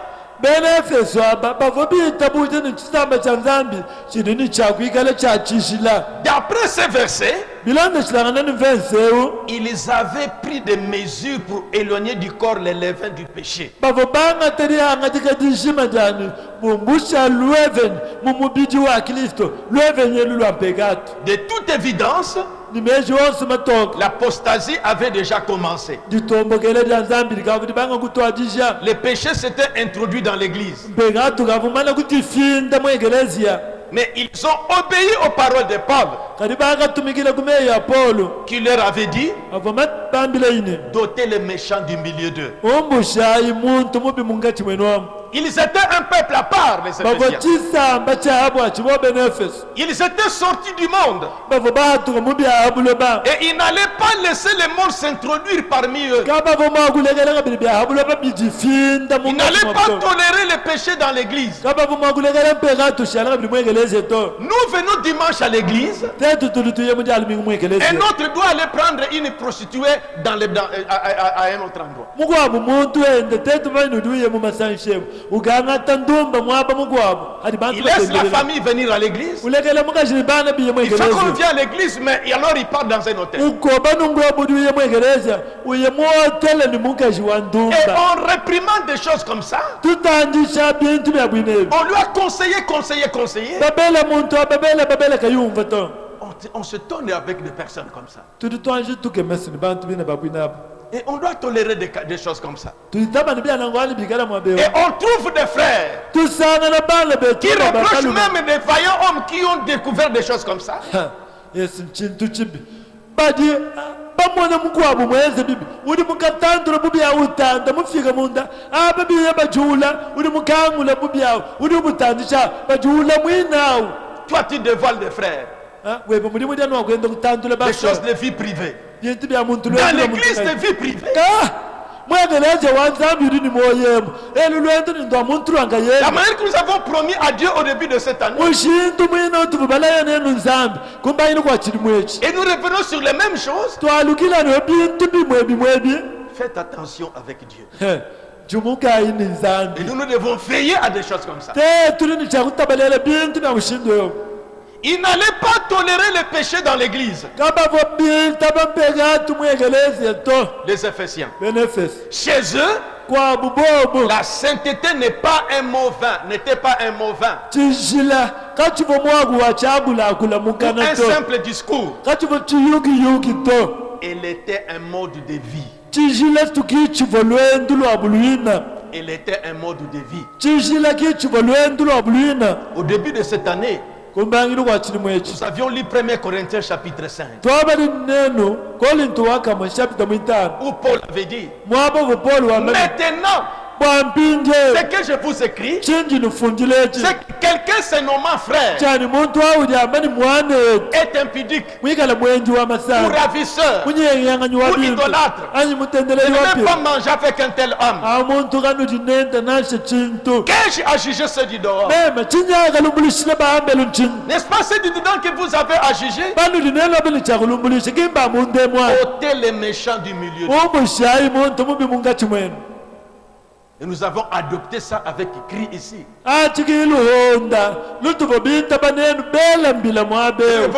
D'après ces versets, ils avaient pris des mesures pour éloigner du corps les levains du péché. De toute évidence, l'apostasie avait déjà commencé. Le péché s'était introduit dans l'église. Mais ils ont obéi aux paroles de Paul, qui leur avait dit d'ôter les méchants du milieu d'eux. Ils étaient un peuple à part, les Éphésiens. Ils étaient sortis du monde. Et ils n'allaient pas laisser le monde s'introduire parmi eux. Ils n'allaient pas tolérer le péché dans l'église. Nous venons dimanche à l'église. Un autre doit aller prendre une prostituée à un autre endroit. Il laisse la famille venir à l'église. Il fait qu'on vient à l'église, mais alors il part dans un hôtel. Et on réprimande des choses comme ça. On lui a conseillé. On se tourne avec des personnes comme ça. Et on doit tolérer des choses comme ça. Et on trouve des frères qui reprochent même des vaillants hommes qui ont découvert des choses comme ça. Toi tu dévoiles des frères, des choses de vie privée. Dans l'église de vie privée. La manière que nous avons promis à Dieu au début de cette année. Et nous revenons sur les mêmes choses. Faites attention avec Dieu. Et nous devons veiller à des choses comme ça. Ils n'allaient pas tolérer le péché dans l'église. Les Éphésiens. Chez eux, la sainteté n'est pas un mauvais, n'était pas un mauvais. Un simple discours. Elle était un mode de vie. il était un mode de vie. Au début de cette année, nous avions lu 1 Corinthiens chapitre 5, où Paul avait dit, maintenant, ce que je vous écris, c'est que quelqu'un se nommant frère est impudique ou ravisseur ou idolâtre. Il ne peut pas manger avec un tel homme. Qu'ai-je à juger ceux du dehors? N'est-ce pas ceux du dedans que vous avez à juger? Ôtez les méchants du milieu. Et nous avons adopté ça avec cri ici. Nous devons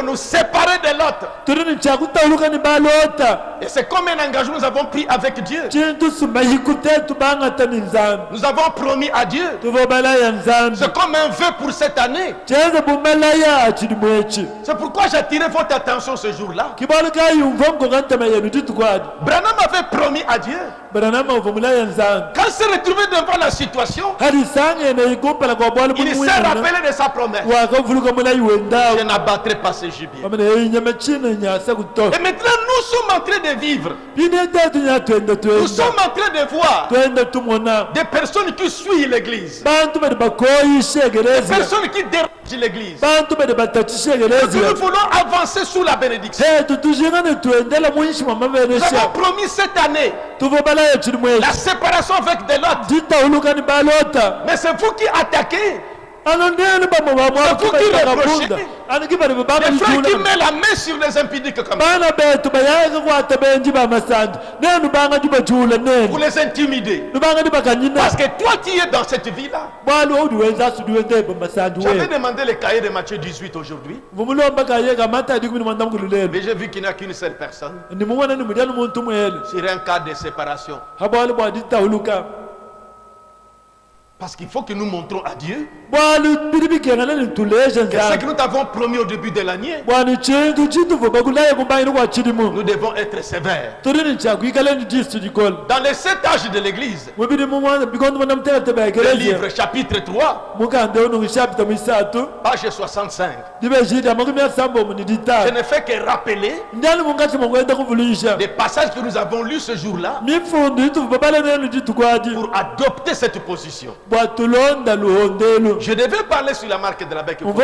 nous séparer de l'autre. Et c'est comme un engagement que nous avons pris avec Dieu. Nous avons promis à Dieu. C'est comme un vœu pour cette année. C'est pourquoi j'attirais votre attention ce jour-là. Branham avait promis à Dieu. Quand il s'est retrouvé devant la situation, il s'est rappelé de sa promesse. Je n'abattrai pas ce gibier. Et maintenant, nous sommes en train de vivre. Nous sommes en train de voir des personnes qui suivent l'église. Des personnes qui dérangent l'église. Nous voulons avancer sous la bénédiction. Nous avons promis cette année la séparation avec de l'autre. Mais c'est vous qui attaquez. C'est vous qui reprochez. Les frères qui mettent la main sur les impudiques comme ça. Pour les intimider. Parce que toi tu es dans cette vie-là. J'avais demandé le cahier de Matthieu 18 aujourd'hui. Mais j'ai vu qu'il n'y a qu'une seule personne. C'est un cas de séparation. Parce qu'il faut que nous montrons à Dieu que ce que nous avons promis au début de l'année, nous devons être sévères. Dans les 7 âges de l'église, le livre chapitre 3, page 65, je ne fais que rappeler des passages que nous avons lus ce jour-là pour adopter cette position. Je devais parler sur la marque de la bec. Je trouve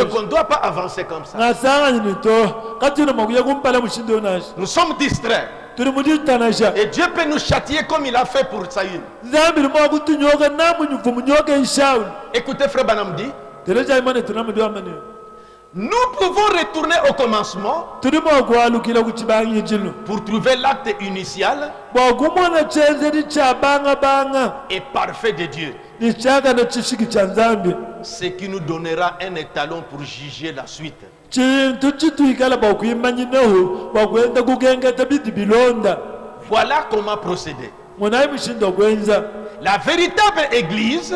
qu'on ne doit pas avancer comme ça. Nous sommes distraits. Et Dieu peut nous châtier comme il a fait pour Saïd. Écoutez, frère Branham dit, nous pouvons retourner au commencement pour trouver l'acte initial et parfait de Dieu, ce qui nous donnera un étalon pour juger la suite. Voilà comment procéder. La véritable église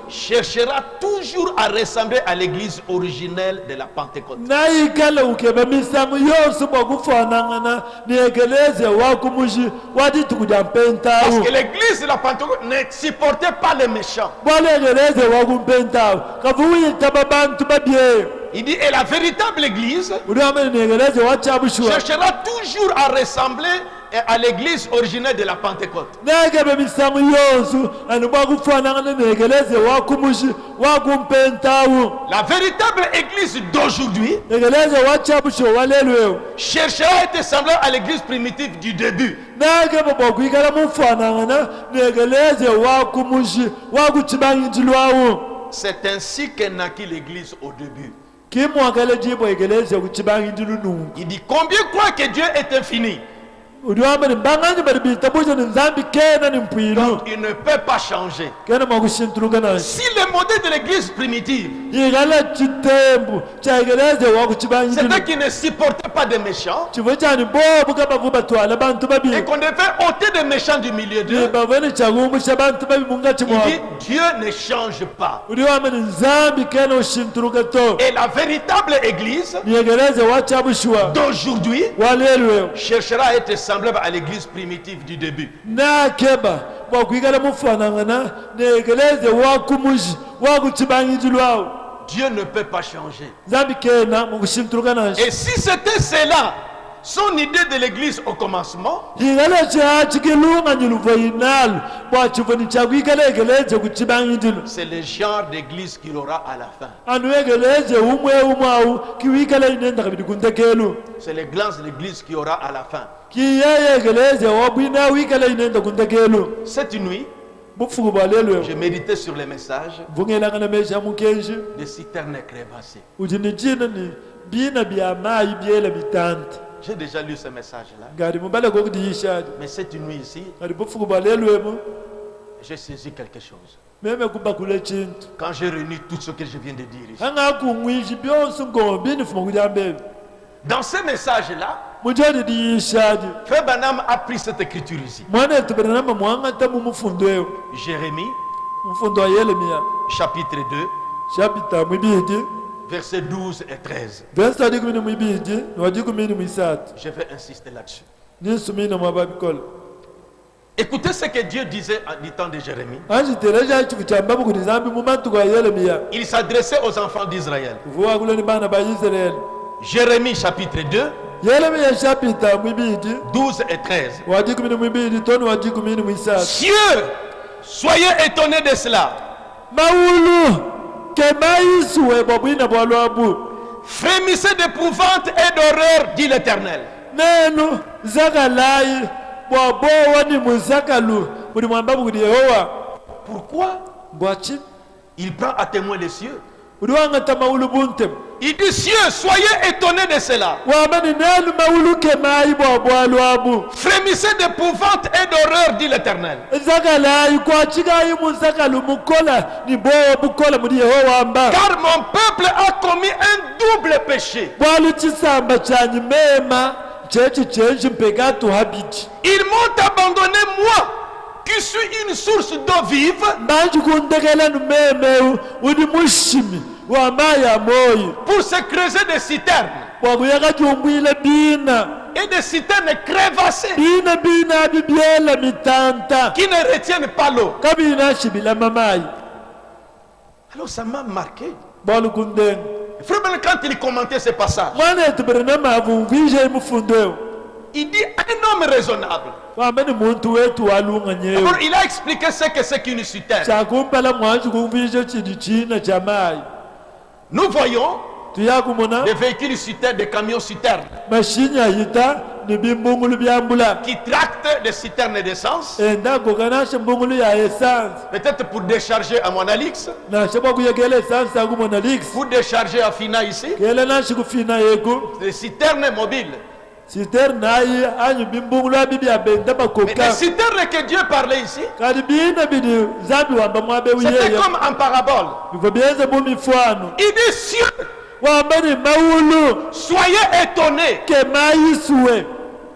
cherchera toujours à ressembler à l'église originelle de la Pentecôte. Parce que l'église de la Pentecôte ne supportait pas les méchants. Il dit, et la véritable église cherchera toujours à ressembler à l'église originelle de la Pentecôte. La véritable église d'aujourd'hui cherchera à être semblable à l'église primitive du début. C'est ainsi qu'est naquit l'église au début. Il dit, combien croient que Dieu est infini? Donc il ne peut pas changer. Si le modèle de l'église primitive, c'était qu'il ne supportait pas de méchants et qu'on devait ôter des méchants du milieu d'eux, il dit, Dieu ne change pas. Et la véritable église d'aujourd'hui cherchera à être semblable à l'église primitive du début. Na keba wakwikala mufanangana negeleze wakumuji wakuchibangijilwao. Dieu ne peut pas changer. Zambi kena mukushimturukana. Et si c'était cela, son idée de l'église au commencement, c'est le genre d'église qu'il aura à la fin. C'est l'église qu'il aura à la fin. Cette nuit, je méditais sur les messages des citernes crévassées. J'ai déjà lu ce message-là. Mais cette nuit ici, j'ai saisi quelque chose. Quand j'ai réuni tout ce que je viens de dire ici. Dans ce message-là, Frère Branham a pris cette écriture ici. Jérémie, chapitre 2. Versets 12 et 13. Je vais insister là-dessus. Écoutez ce que Dieu disait du temps de Jérémie. Il s'adressait aux enfants d'Israël. Jérémie chapitre 2. 12 et 13. Cieux, soyez étonnés de cela. Frémissez d'épouvante et d'horreur, dit l'Éternel. Pourquoi? Il prend à témoin les cieux. Il dit cieux, soyez étonnés de cela. Frémissez d'épouvante et d'horreur, dit l'Éternel. Car mon peuple a commis un double péché. Ils m'ont abandonné, moi, qui suis une source d'eau vive, pour se creuser des citernes et des citernes crévassées qui ne retiennent pas l'eau. Alors ça m'a marqué. Frère, quand il commentait ce passage, il dit un homme raisonnable. Alors, il a expliqué ce que c'est qu'une citerne. Nous voyons des véhicules citernes, des camions citernes qui tractent des citernes d'essence, peut-être pour décharger à Monalix, pour décharger à Fina ici, des citernes mobiles. Mais les citernes que Dieu parlait ici, c'était comme en parabole. Il dit cieux, soyez étonnés.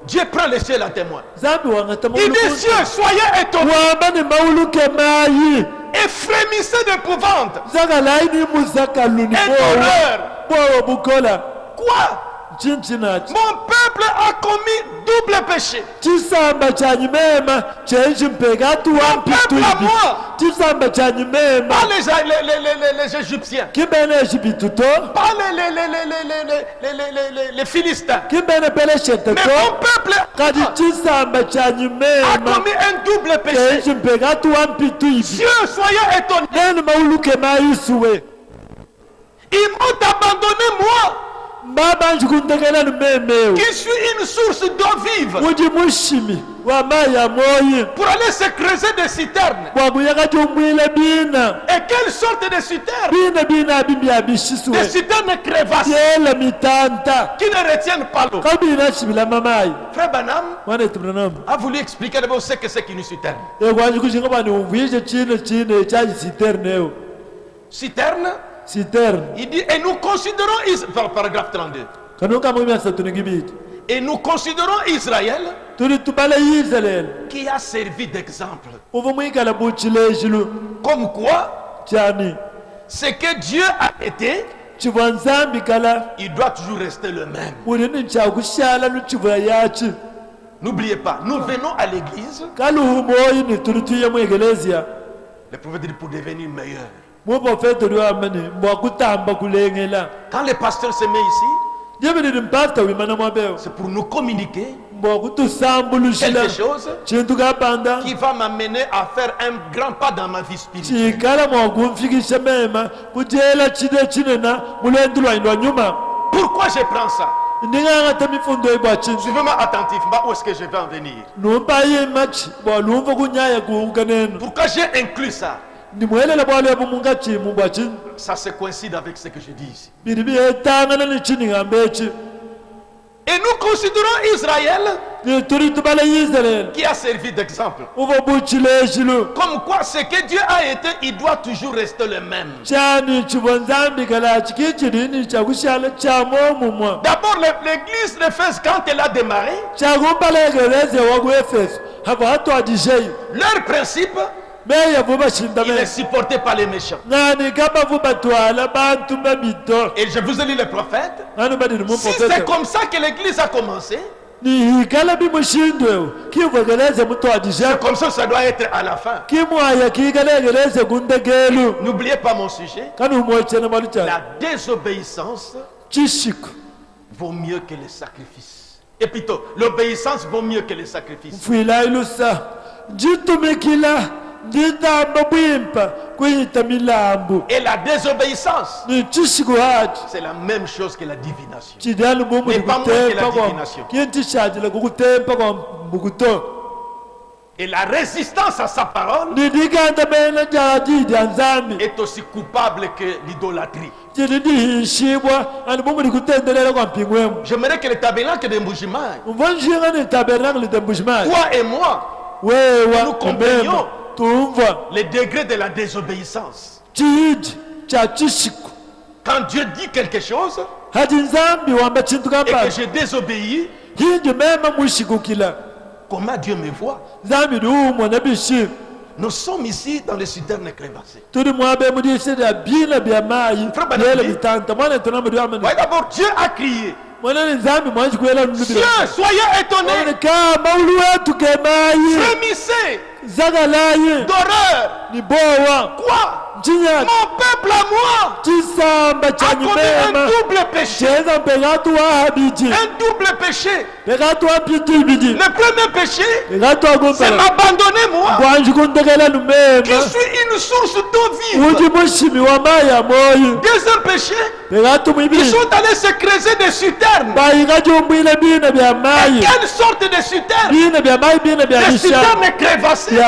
Dieu prend le ciel à témoin. Il dit cieux, soyez étonnés. Et frémissez d'épouvante et d'horreur. Quoi? Mon peuple a commis double péché. Mon peuple à moi, pas les Égyptiens, pas les Philistins, mais mon peuple a commis un double péché. Dieu, soyez étonnés. Ils m'ont abandonné, moi, qui suis une source d'eau vive, pour aller se creuser des citernes. Et quelle sorte de citernes? Des citernes crévassées qui ne retiennent pas l'eau. Frère Branham a voulu expliquer d'abord ce que c'est qu'une citerne. Citerne, il dit, et nous considérons paragraphe 32. Et nous considérons Israël qui a servi d'exemple. Comme quoi, ce que Dieu a été, il doit toujours rester le même. N'oubliez pas, nous venons à l'église. Le prophète dit pour devenir meilleur. Quand les pasteurs se mettent ici, c'est pour nous communiquer quelque chose qui va m'amener à faire un grand pas dans ma vie spirituelle. Pourquoi je prends ça? Suivez-moi attentivement, où est-ce que je vais en venir? Pourquoi j'ai inclus ça? Ça se coïncide avec ce que je dis ici. Et nous considérons Israël qui a servi d'exemple. Comme quoi ce que Dieu a été, il doit toujours rester le même. D'abord, l'église d'Éphèse, quand elle a démarré, leur principe, il est supporté par les méchants. Et je vous ai lu les prophètes. Si c'est comme ça que l'église a commencé, c'est comme ça que ça doit être à la fin. N'oubliez pas mon sujet. La désobéissance vaut mieux que les sacrifices. Et plutôt, l'obéissance vaut mieux que les sacrifices. Et la désobéissance, c'est la même chose que la divination. Mais pas moins que la divination. Et la résistance à sa parole est aussi coupable que l'idolâtrie. J'aimerais que le tabernacle de Mbujimayi, toi et moi, nous comprenions les degrés de la désobéissance. Quand Dieu dit quelque chose et que je désobéis, comment Dieu me voit? Nous sommes ici dans les citernes crevassées. D'abord, Dieu a crié. Dieu, soyez étonnés, frémissez d'horreur. Quoi? Mon peuple à moi a commis un double péché. Un double péché. Le premier péché, c'est m'abandonner moi, qui suis une source d'eau vive. Deuxième péché, ils sont allés se creuser des citernes. Quelle sorte de citernes? Des citernes crévassées qui ne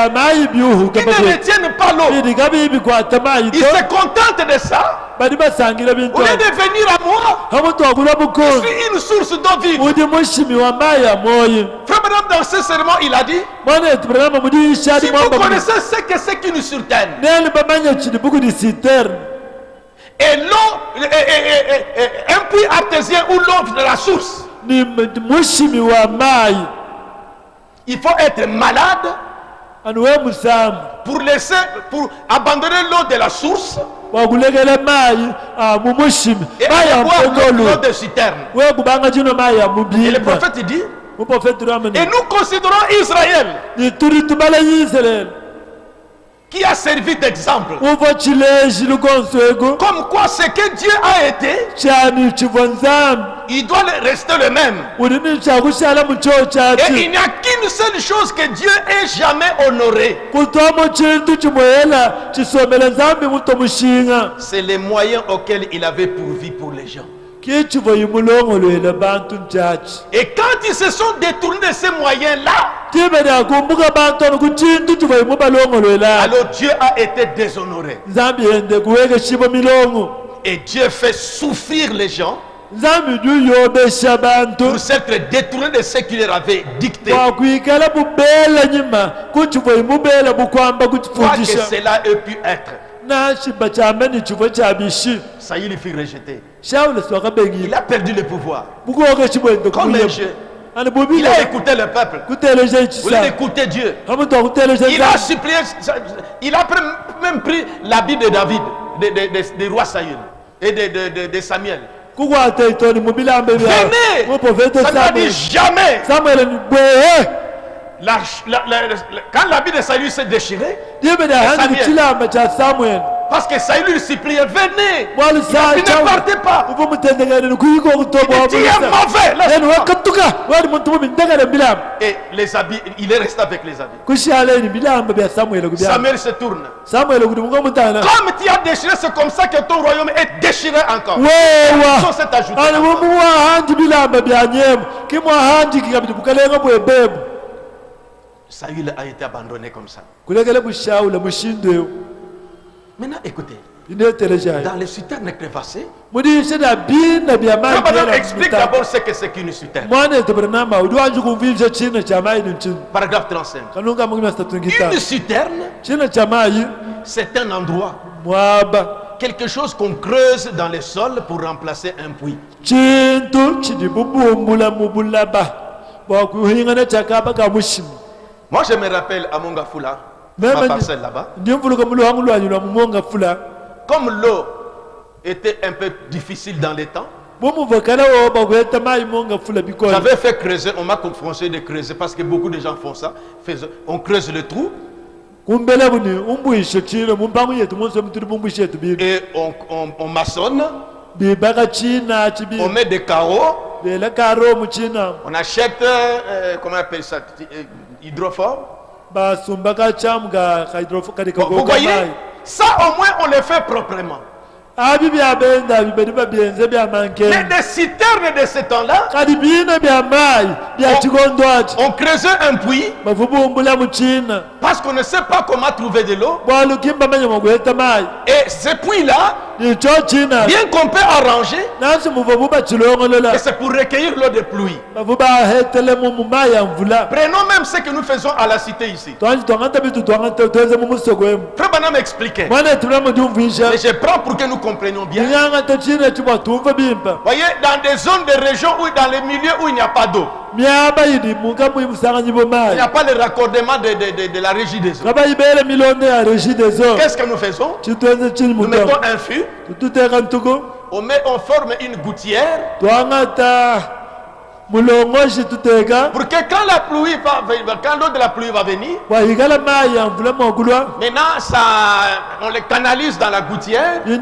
retiennent pas l'eau. Ils se contentent de ça. Au lieu de venir à moi, je suis une source d'eau vive. Frère Branham, dans ce serment, il a dit, si vous connaissez ce que c'est qu'une citerne, et l'eau, un puits artésien ou l'eau de la source, il faut être malade pour abandonner l'eau de la source et aller boire l'eau de citerne. Et le prophète dit, et nous considérons Israël qui a servi d'exemple. Comme quoi ce que Dieu a été, il doit rester le même. Et il n'y a qu'une seule chose que Dieu ait jamais honorée. C'est les moyens auxquels il avait pourvu pour les gens. Et quand ils se sont détournés de ces moyens-là, alors Dieu a été déshonoré. Et Dieu fait souffrir les gens pour s'être détournés de ce qu'il leur avait dicté. Pour que cela ait pu être. Ça y est, il fut rejeté. Il a perdu le pouvoir. Comme un jeu. Il a écouté le peuple. Il a écouté Dieu. Il a supplié. Il a même pris la Bible de David, des rois Saül et de Samuel. Ça n'a dit jamais. Quand l'habit de Saül s'est déchiré, parce que Saül lui suppliait, venez, ne partez pas. Tu es mauvais. Et les habits, il est resté avec les habits. Samuel se tourne. Comme tu as déchiré, c'est comme ça que ton royaume est déchiré encore. Saül a été abandonné comme ça. Maintenant, écoutez. Dans les citernes crévassées, explique d'abord ce que c'est qu'une citerne. Paragraphe 35. Une citerne, c'est un endroit, quelque chose qu'on creuse dans le sol pour remplacer un puits. Moi, je me rappelle à Mongafula, ma parcelle là-bas. Comme l'eau était un peu difficile dans les temps, j'avais fait creuser, on m'a conseillé de creuser parce que beaucoup de gens font ça. On creuse le trou et on maçonne, on met des carreaux, on achète, comment on appelle ça, hydrophore. Vous voyez, ça au moins on le fait proprement. Mais des citernes de ce temps-là, on creusait un puits parce qu'on ne sait pas comment trouver de l'eau. Et ce puits-là, bien qu'on peut arranger, et c'est pour recueillir l'eau de pluie. Prenons même ce que nous faisons à la cité ici. Frère Branham m'expliquait. Mais je prends pour que nous comprenions bien. Voyez, dans des zones de régions ou dans les milieux où il n'y a pas d'eau, il n'y a pas le raccordement de la régie des eaux. Qu'est-ce que nous faisons? Nous mettons un fût, on forme une gouttière pour que quand la pluie quand l'eau de la pluie va venir, maintenant on les canalise dans la gouttière et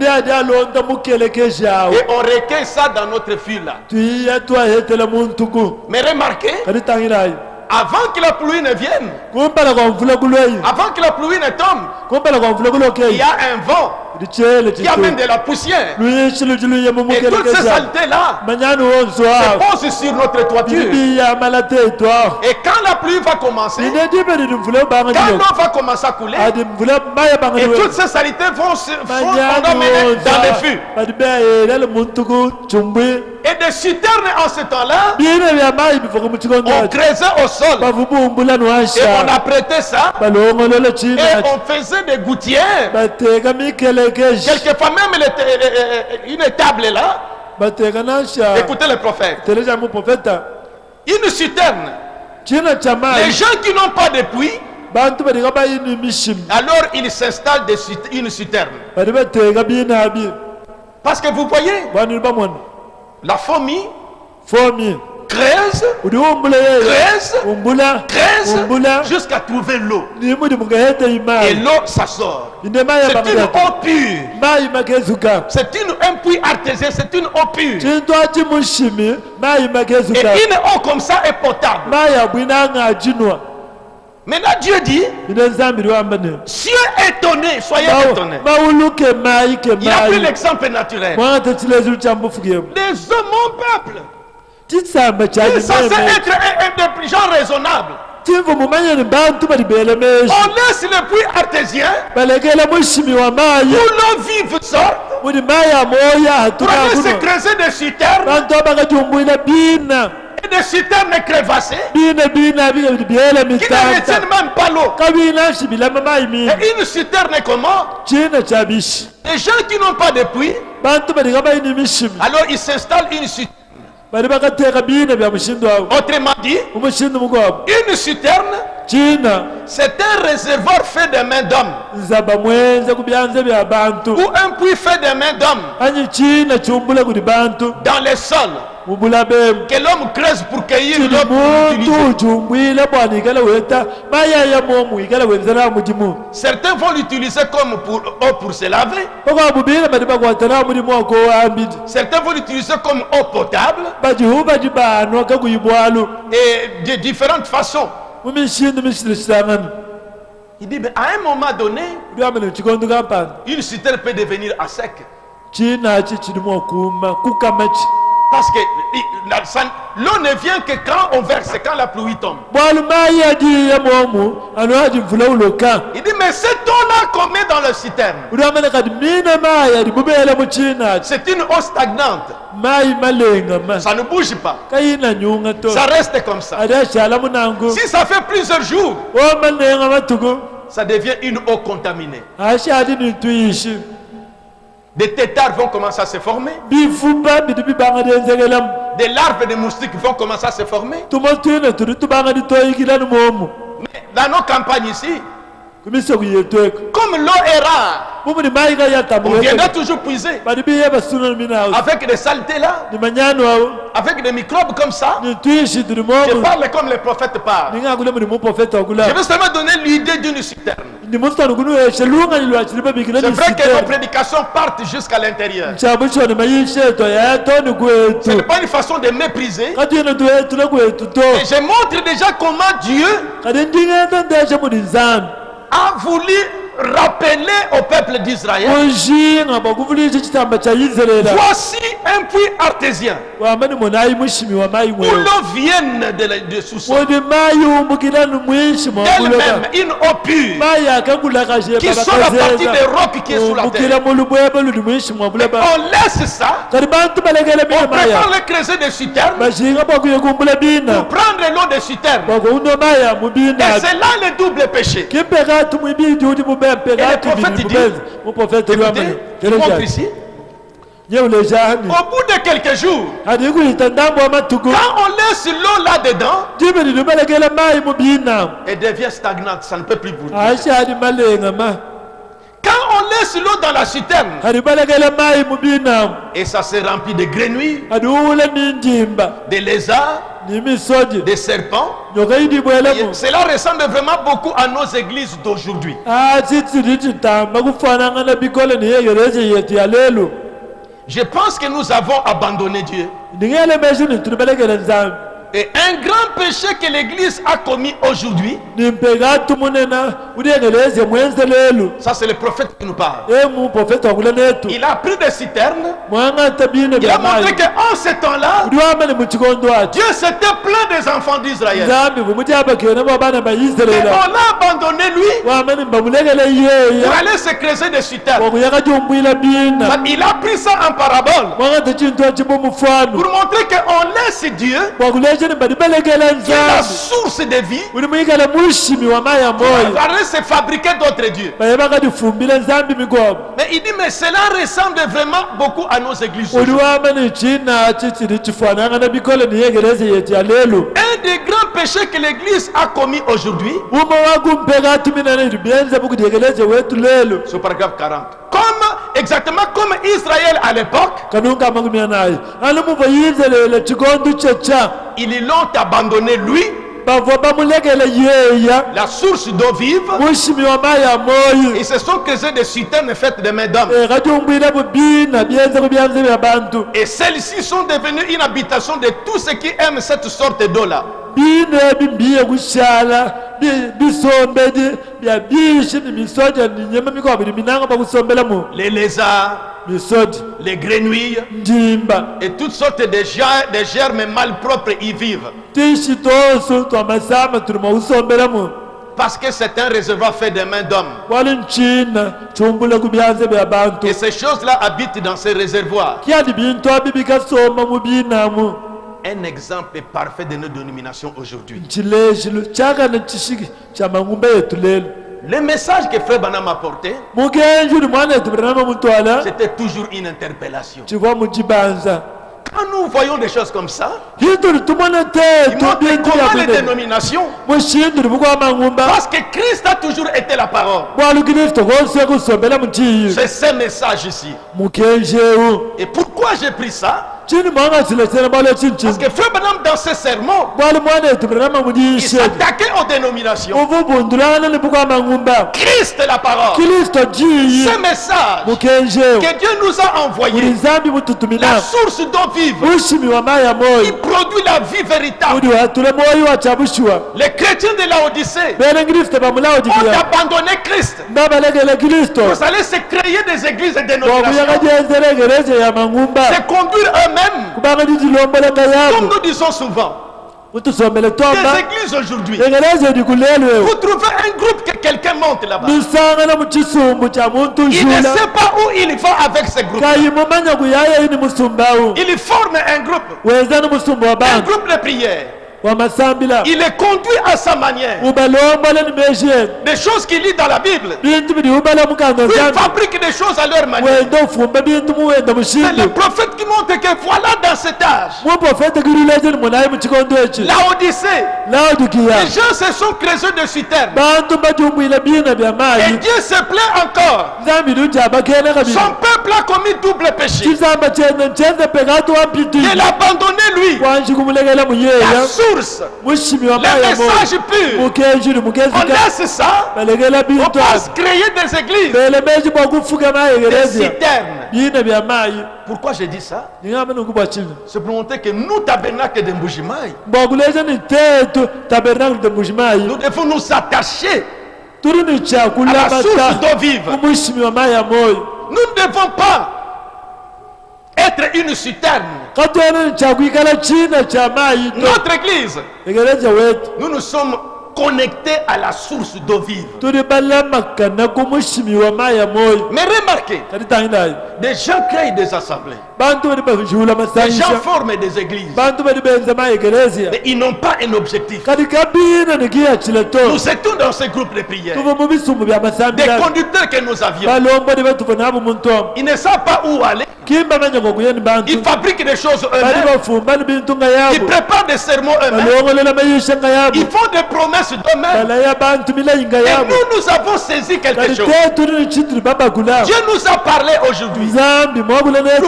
on recueille ça dans notre fût là. Mais remarquez, avant que la pluie ne vienne, avant que la pluie ne tombe, il y a un vent qui amène de la poussière. Et toutes ces saletés-là se posent sur notre toiture. Et quand la pluie va commencer, quand l'eau va commencer à couler, et toutes ces saletés vont emmener dans les fûts. Et des citernes en ce temps-là, on creusait au sol et on apprêtait ça et on faisait des gouttières. Quelquefois même une table là. Écoutez le prophète. Une citerne. Les gens qui n'ont pas de puits, alors ils s'installent une citerne. Parce que vous voyez, la fourmi creuse jusqu'à trouver l'eau. Et l'eau, ça sort. C'est une eau pure. C'est un puits artésien, c'est une eau pure. Et une eau comme ça est potable. Maintenant Dieu dit, Dieu est étonné, soyez étonnés. Il a pris l'exemple naturel. Les hommes, mon peuple, ils sont censés être des gens raisonnables. On laisse le puits artésien où l'eau vive sorte pour aller se creuser des citernes et des citernes crévassées qui ne retiennent même pas l'eau. Et une citerne comment? Les gens qui n'ont pas de puits, alors ils s'installent une citerne. Autrement dit, une citerne C'est un réservoir fait des mains d'hommes. Ou un puits fait des mains d'hommes. Dans les sols. Que l'homme creuse pour cueillir l'eau pour l'utiliser. Certains vont l'utiliser comme eau pour se laver. Certains vont l'utiliser comme eau potable. Et de différentes façons. Il dit, mais à un moment donné, une citerne peut devenir à sec. Parce que l'eau ne vient que quand on verse, quand la pluie tombe. Il dit, mais cette eau-là qu'on met dans la citerne, c'est une eau stagnante. Ça ne bouge pas. Ça reste comme ça. Si ça fait plusieurs jours, ça devient une eau contaminée. Des têtards vont commencer à se former. Des larves de moustiques vont commencer à se former. Mais dans nos campagnes ici, comme l'eau est rare, on viendra toujours puiser. Avec des saletés là, avec des microbes comme ça. Je parle comme les prophètes parlent. Je veux seulement donner l'idée d'une citerne. C'est vrai que nos prédications partent jusqu'à l'intérieur. Ce n'est pas une façon de mépriser. Et je montre déjà comment Dieu a voulu rappeler au peuple d'Israël, voici un puits artésien où l'eau vient de sous-sol, d'elle-même une eau pure qui sort à partir des rocs qui est sous la terre. On laisse ça, on prépare le creuset de citernes pour prendre l'eau de citernes, et c'est là le double péché. Et le prophète dit, écoutez, il montre ici, au bout de quelques jours, quand on laisse l'eau là-dedans, elle devient stagnante, ça ne peut plus bouger. Quand on laisse l'eau dans la citerne, et ça se remplit de grenouilles, des lézards, des serpents. Cela ressemble vraiment beaucoup à nos églises d'aujourd'hui. Je pense que nous avons abandonné Dieu. Et un grand péché que l'Église a commis aujourd'hui, ça c'est le prophète qui nous parle. Il a pris des citernes, il a montré qu'en ce temps-là, Dieu s'était plein des enfants d'Israël. Et on l'a abandonné lui pour aller se creuser des citernes. Il a pris ça en parabole pour montrer qu'on laisse Dieu, qui est la source de vie, pour aller se fabriquer d'autres dieux. Mais il dit, mais cela ressemble vraiment beaucoup à nos églises. Un des grands péchés que l'église a commis aujourd'hui, c'est paragraphe 40. Exactement comme Israël à l'époque, ils l'ont abandonné lui, la source d'eau vive. Ils se sont creusés des citernes faites de mains d'hommes. Et celles-ci sont devenues une habitation de tous ceux qui aiment cette sorte d'eau-là. Les lézards, les grenouilles et toutes sortes de germes malpropres y vivent. Parce que c'est un réservoir fait des mains d'hommes. Et ces choses-là habitent dans ces réservoirs. Un exemple parfait de nos dénominations aujourd'hui. Le message que Frère Branham a porté, c'était toujours une interpellation. Quand nous voyons des choses comme ça, il montre comment les dénominations, parce que Christ a toujours été la parole. C'est ce message ici. Et pourquoi j'ai pris ça? Parce que Frère Branham, dans ses sermons, il s'attaquait aux dénominations. Christ est la parole. Ce message que Dieu nous a envoyé, la source d'eau vive, il produit la vie véritable. Les chrétiens de Laodicée ont abandonné Christ. Vous allez se créer des églises et des dénominations, se conduire eux-mêmes, comme nous disons souvent. Des églises aujourd'hui, vous trouvez un groupe que quelqu'un monte là-bas, il ne sait pas où il va avec ce groupe. Il forme un groupe de prière. Il est conduit à sa manière. Des choses qu'il lit dans la Bible, ils fabriquent des choses à leur manière. C'est le prophète qui montre que voilà, dans cet âge, Laodicée, les gens se sont creusés de citernes. Et Dieu se plaît encore. Son peuple a commis double péché. Il a abandonné lui, la source, le message pur. On laisse ça, on passe créer des églises, des citernes. Pourquoi j'ai dit ça? C'est pour montrer que nous, tabernacle de Mbujimayi, nous devons nous attacher à la source d'eau vive. Nous ne devons pas être une citerne. Notre église, nous nous sommes connectés à la source d'eau vive. Mais remarquez, des gens créent des assemblées, des gens forment des églises, mais ils n'ont pas un objectif. Nous étions dans ce groupe de prière, des conducteurs que nous avions, ils ne savent pas où aller. Ils fabriquent des choses eux-mêmes, ils préparent des sermons eux-mêmes, ils font des promesses eux-mêmes. Et nous avons saisi quelque chose. Dieu nous a parlé aujourd'hui. Nous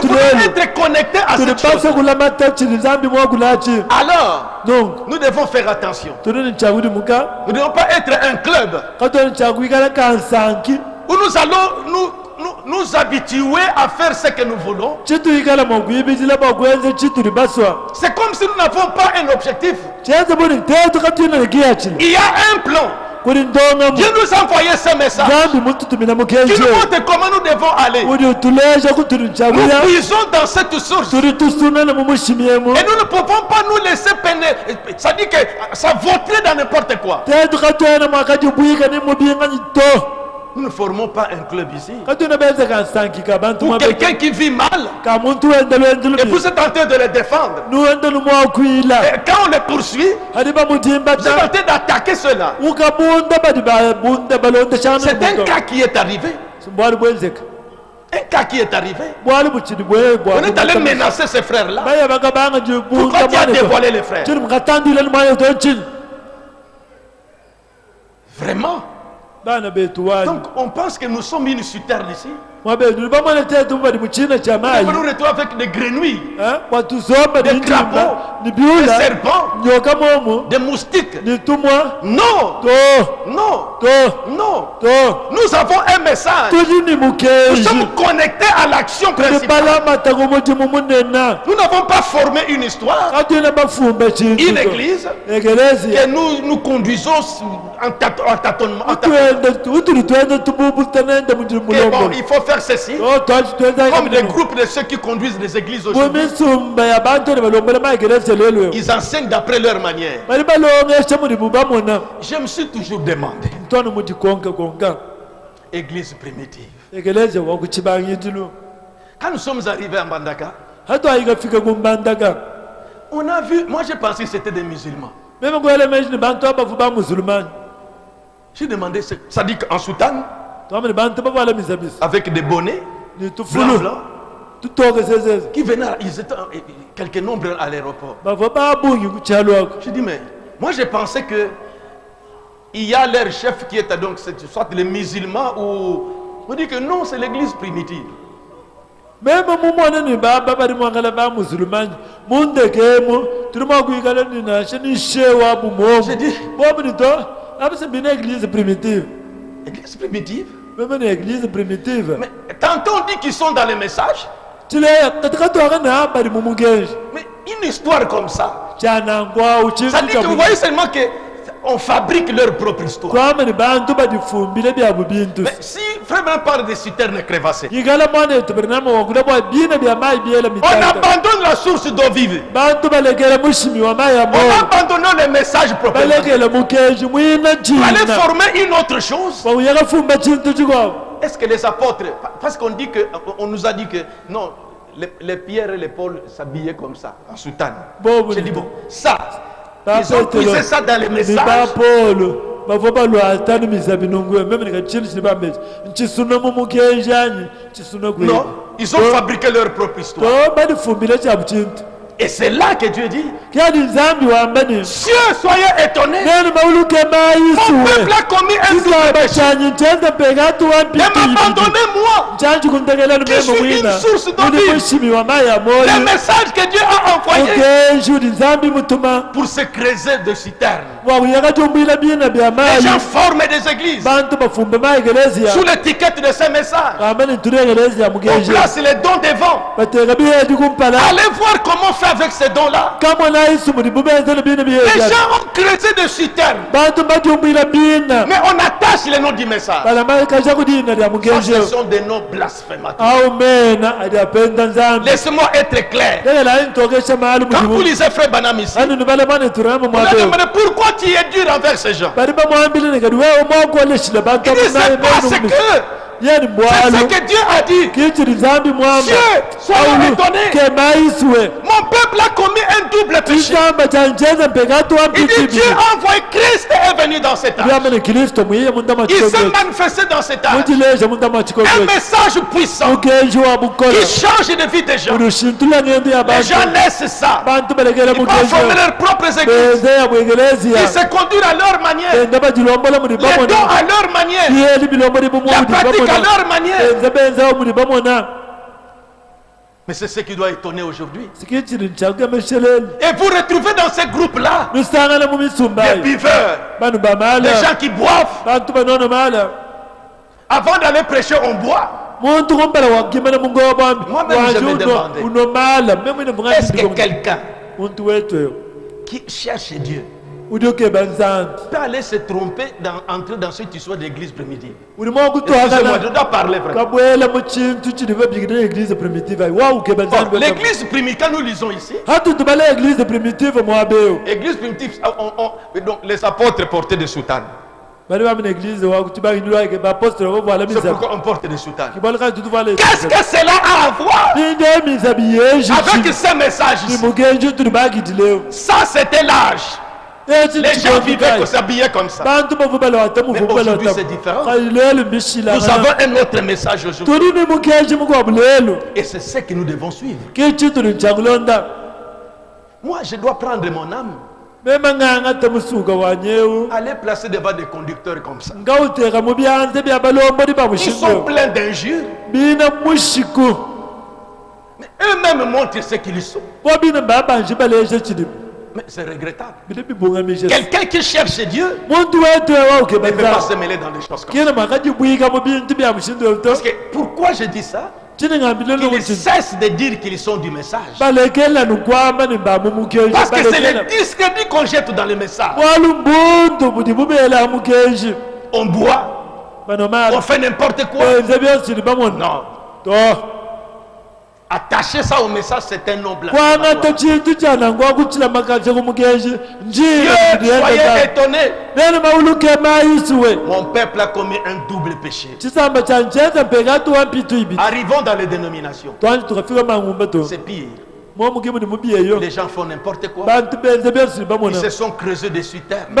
pouvons être connectés à cette chose. Alors, nous devons faire attention. Nous ne devons pas être un club où nous allons nous habituer à faire ce que nous voulons. C'est comme si nous n'avons pas un objectif. Il y a un plan. Dieu nous a envoyé ce message qui nous montre comment nous devons aller. Nous puisons dans cette source et nous ne pouvons pas nous laisser pénétrer. Ça dit que ça vautrait dans n'importe quoi. Nous ne formons pas un club ici pour quelqu'un qui vit mal et vous êtes en train de le défendre. Et quand on le poursuit, vous êtes en train d'attaquer cela. C'est un cas qui est arrivé. Un cas qui est arrivé. On est allé menacer ces frères-là. Pourquoi tu as dévoilé les frères? Vraiment? Donc on pense que nous sommes une citerne ici. Nous nous retrouvons avec des grenouilles, des crapauds, des serpents, des moustiques. Non, non, non. Nous avons un message. Nous sommes connectés à l'action principale. Nous n'avons pas formé une histoire, une église que nous conduisons en tâtonnement. Bon, il faut faire ceci, comme des groupes de ceux qui conduisent les églises aujourd'hui. Ils enseignent d'après leur manière. Je me suis toujours demandé, église primitive, quand nous sommes arrivés à Mbandaka, on a vu, moi j'ai pensé que c'était des musulmans. J'ai demandé, ça dit qu'en soutane, avec des bonnets blancs, qui venaient, ils étaient quelques nombres à l'aéroport. Je dis, mais moi j'ai pensé que il y a leur chef qui était donc soit les musulmans ou... On dit que non, c'est l'église primitive. Même mon ni baba bari mwangala ba musulmani munde kemo turuma kuikala ni na sheni shewa bumo. J'ai dit, bobu ni to abse bina église primitive. Église primitive? Même une église primitive. Mais tantôt on dit qu'ils sont dans les messages. Mais une histoire comme ça. Ça dit que vous voyez seulement que on fabrique leur propre histoire. Mais si vraiment parle des citernes crévassées, on abandonne la source d'eau vive. On abandonne les messages propres. Allez former une autre chose. Est-ce que les apôtres, parce qu'on dit que, on nous a dit que non, les Pierre et les Paul s'habillaient comme ça, en soutane. J'ai dit bon, ça. Ils ont poussé ça dans les messages. Non, ils ont fabriqué leur propre histoire. Et c'est là que Dieu dit, cieux, soyez étonnés. Mon peuple a commis un double péché. Ne m'abandonnez-moi, qui suis une source d'eau vive. Le message que Dieu a envoyé pour se creuser de citernes. Les gens forment des églises sous l'étiquette de ces messages. On place les dons devant. Allez voir comment faire avec ces dons-là. Les gens ont creusé des citernes, mais on attache les noms du message. Ça, ce sont des noms blasphémateurs. Laissez-moi être clair. Quand vous lisez Frère Branham ici, vous demandez pourquoi tu es dur envers ces gens. Il dit c'est parce que c'est ce que Dieu a dit. Dieu, soyez étonnés. Mon peuple a commis un double péché. Il dit Dieu a envoyé Christ est venu dans cet âge. Il s'est manifesté dans cet âge. Un message puissant qui change de vie des gens. Les gens laissent ça. Ils vont former leurs propres églises. Ils se conduisent à leur manière. Les dons à leur manière. La pratique à leur manière. Mais c'est ce qui doit étonner aujourd'hui. Et vous retrouvez dans ces groupes-là des buveurs, des gens qui boivent. Avant d'aller prêcher, on boit. Moi-même, je me demandais, est-ce que quelqu'un qui cherche Dieu peut aller se tromper, entrer dans cette histoire d'église primitive? Excusez-moi, je dois parler vraiment. L'église primitive, quand nous lisons ici, l'église primitive, donc les apôtres portaient des soutanes. C'est pourquoi on porte des soutanes. Qu'est-ce que cela a à voir avec ces messages ici? Ça, c'était l'âge. Les gens vivaient, s'habillaient comme ça. Mais aujourd'hui, c'est différent. Nous avons un autre message aujourd'hui. Et c'est ce que nous devons suivre. Moi, je dois prendre mon âme. Aller placer devant des conducteurs comme ça. Ils sont pleins d'injures. Mais eux-mêmes montrent ce qu'ils sont. Mais c'est regrettable. Quelqu'un qui cherche Dieu ne peut pas se mêler dans des choses comme ça. Parce que pourquoi je dis ça? Qu'ils cessent de dire qu'ils sont du message. Parce que c'est le discrédit qu'on jette dans le message. On boit, on fait n'importe quoi. Non. Attacher ça au message, c'est un noble. Soyez étonnés. Mon peuple a commis un double péché. Arrivons dans les dénominations. C'est pire. Les gens font n'importe quoi. Ils se sont creusés des citernes.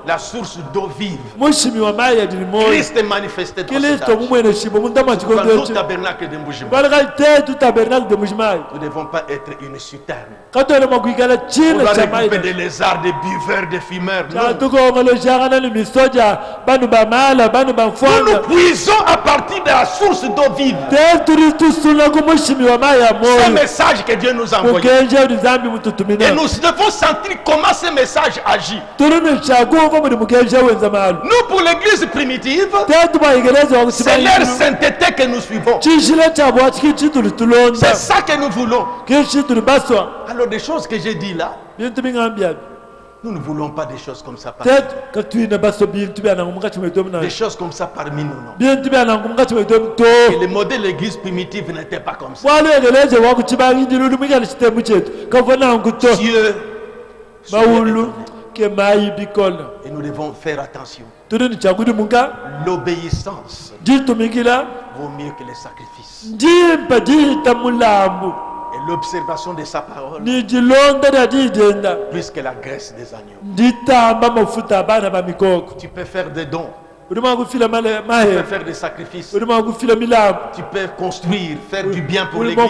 La source d'eau vive. Christ est manifesté dans cet âge. Nous, tabernacle de Mbujima, nous ne devons pas être une citerne. On doit regrouper des lézards, des buveurs, des fumeurs. Nous puisons à partir de la source d'eau vive. Ce message que Dieu nous a envoyé. Et nous devons sentir comment ce message agit. Nous, pour l'église primitive, c'est leur sainteté que nous suivons. C'est ça que nous voulons. Alors, des choses que j'ai dit là, nous ne voulons pas des choses comme ça parmi nous. Des choses comme ça parmi nous, non. Et le modèle de l'église primitive n'était pas comme ça. Dieu, et nous devons faire attention. L'obéissance vaut mieux que les sacrifices. Et l'observation de sa parole plus que la graisse des agneaux. Tu peux faire des dons. Tu peux faire des sacrifices. Tu peux construire, faire du bien pour l'église.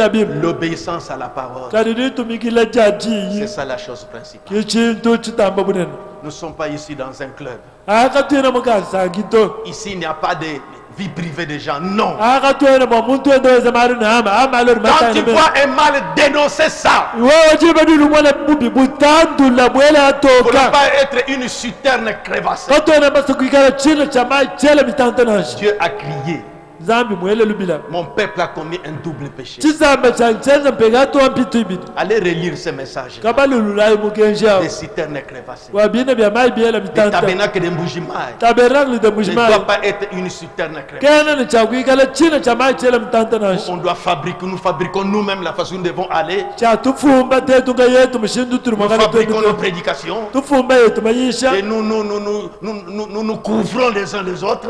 Mais l'obéissance à la parole, c'est ça la chose principale. Nous ne sommes pas ici dans un club. Ici, il n'y a pas de vie privée des gens. Non. Quand tu vois un mal, dénoncer ça. Pour ne pas être une citerne crevassée. Dieu a crié. Mon peuple a commis un double péché. Allez relire ce message. Des citernes crevassées. Le tabernacle de Mbujima ne doit pas être une citerne crevassée. On doit fabriquer, nous fabriquons nous-mêmes la façon dont nous devons aller. Nous fabriquons nos prédications. Et nous couvrons les uns les autres.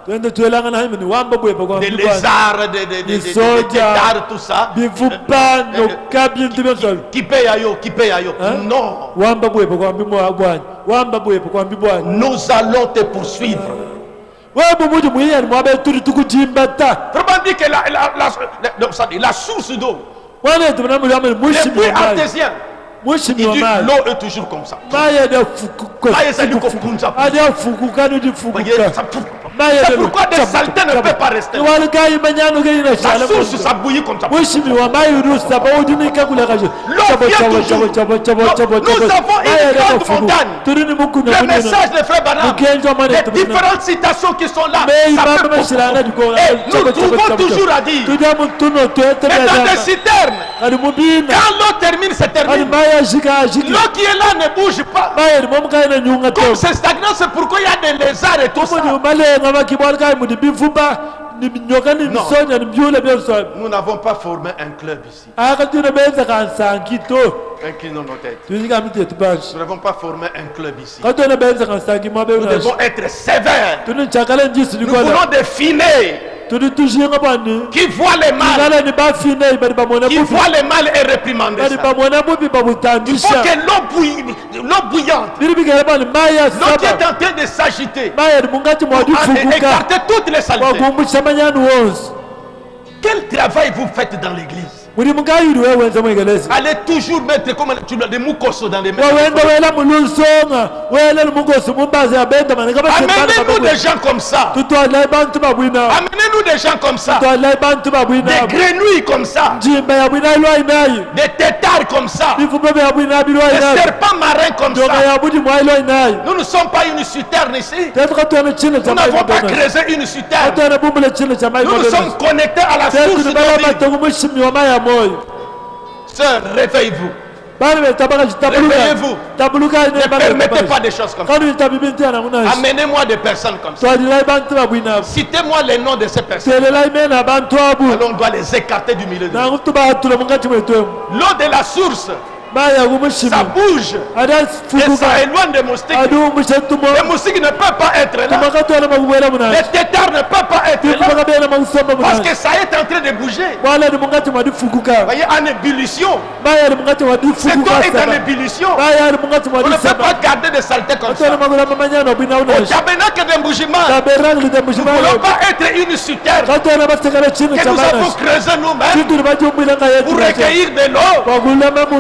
Des lézards, des têtards, tout ça. Qui paye ayo, qui paye ayo. Non. Nous allons te poursuivre. Vraiment dit que la source d'eau, les puits artésiens, il dit l'eau est toujours comme ça. C'est pourquoi des saletés ne peuvent pas rester. La source, ça bouillit comme ça. L'eau vient toujours. Nous avons une grande montagne. Le message de Frère Branham, les différentes citations qui sont là, ça peut beaucoup. Et nous trouvons toujours à dire. Mais dans des citernes, quand l'eau termine, c'est terminé. L'eau qui est là ne bouge pas. Comme c'est stagnant, c'est pourquoi il y a des lézards et tout ça. Non. Nous n'avons pas formé un club ici. Inclinons nos têtes. Nous n'avons pas formé un club ici. Nous devons être sévères. Nous voulons des finés qui voient les mal, qui voient les mal et réprimander ça. Il faut que l'eau bouillante, l'eau qui est en train de s'agiter, écarter toutes les saletés. Quel travail vous faites dans l'église? Allez toujours mettre comme des moukossos dans les mains. Amenez-nous des gens comme ça. Amenez-nous des gens comme ça. Des grenouilles comme ça. Des têtards comme ça. Des serpents marins comme ça. Nous ne sommes pas une citerne ici. Nous n'avons pas creusé une citerne. Nous nous sommes connectés à la source de la vie. Sœur, réveillez-vous. Réveillez-vous. Ne permettez pas des choses comme ça. Amenez-moi des personnes comme ça. Citez-moi les noms de ces personnes. Alors on doit les écarter du milieu de nous. L'eau de la source ça bouge et ça éloigne des moustiques. Les moustiques ne peuvent pas être là. Les têtards ne peuvent pas être là parce que ça est en train de bouger. Voyez, en ébullition. Cette eau est en ébullition. On ne peut pas garder des saletés comme ça. Au tabernacle d'Embouchement, nous ne voulons pas être une citerne que nous avons creusé nous-mêmes pour recueillir de l'eau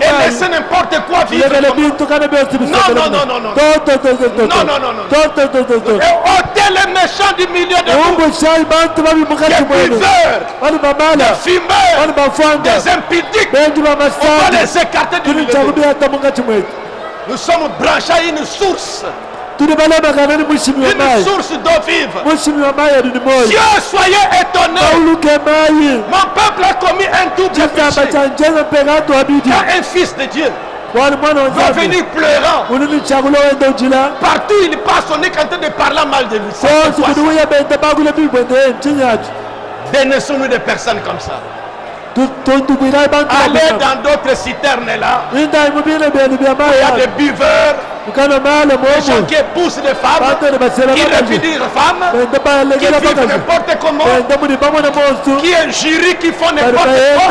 et laisser n'importe quoi vivre. Non. Et ôtez les méchants du milieu de vous. Des buveurs, des fumeurs, des impudiques. On va les écarter du milieu de vous. Nous sommes branchés à une source. Une source d'eau vive. Dieu, soyez étonnés. Mon peuple a commis un double péché. Quand un fils de Dieu va venir pleurant, partout il passe, on est en train de parler mal de lui. Dénonçons-nous des personnes comme ça. Allez dans d'autres citernes là. Il y a des buveurs, des gens qui épousent des femmes, qui répudient des femmes, qui vivent n'importe comment, qui injurient, qui font n'importe quoi.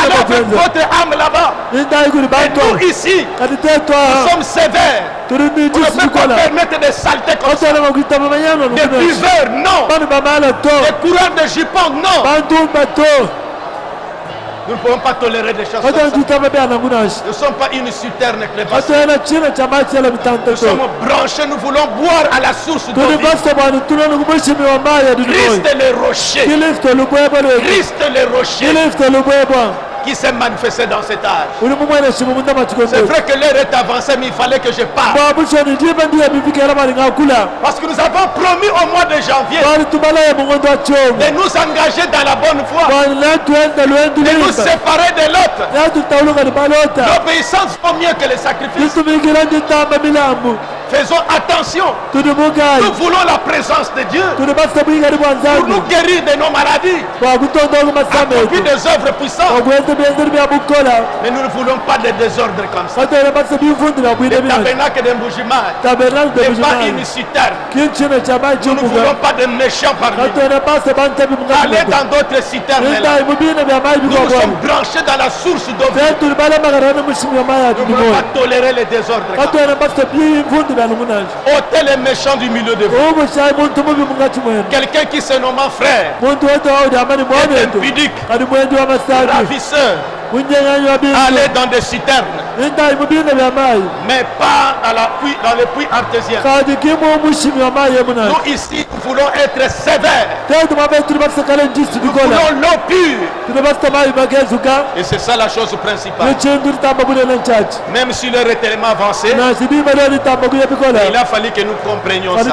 Alors avec votre âme là-bas. Et nous ici, nous sommes sévères. On ne peut pas permettre des saletés comme ça. Des buveurs, non. Des coureurs de jupons, non. Nous ne pouvons pas tolérer des choses comme ça. Nous ne sommes pas une citerne clébasse. Nous sommes branchés, nous voulons boire à la source d'eau vive. Christ est le rocher. Christ est le rocher qui s'est manifesté dans cet âge. C'est vrai que l'heure est avancée, mais il fallait que je parle. Parce que nous avons promis au mois de janvier de nous engager dans la bonne voie, de nous séparer de l'autre. L'obéissance vaut mieux que les sacrifices. Faisons attention. Nous voulons la présence de Dieu pour nous guérir de nos maladies, accomplir des œuvres puissantes. Mais nous ne voulons pas de désordre comme ça. Le tabernacle d'Embouchement n'est pas une citerne. Nous ne voulons pas de méchants parmi nous. Allez dans d'autres citernes là. Nous sommes branchés dans la source d'eau. Nous ne voulons pas tolérer les désordres. Ôtez les méchants du milieu de vous. Quelqu'un qui se nomme frère, est impudique, ravisseur, allez dans des citernes, mais pas dans les puits artésiens. Nous ici, nous voulons être sévères. Nous voulons l'eau pure. Et c'est ça la chose principale. Même si l'heure est tellement avancée, il a fallu que nous comprenions ça.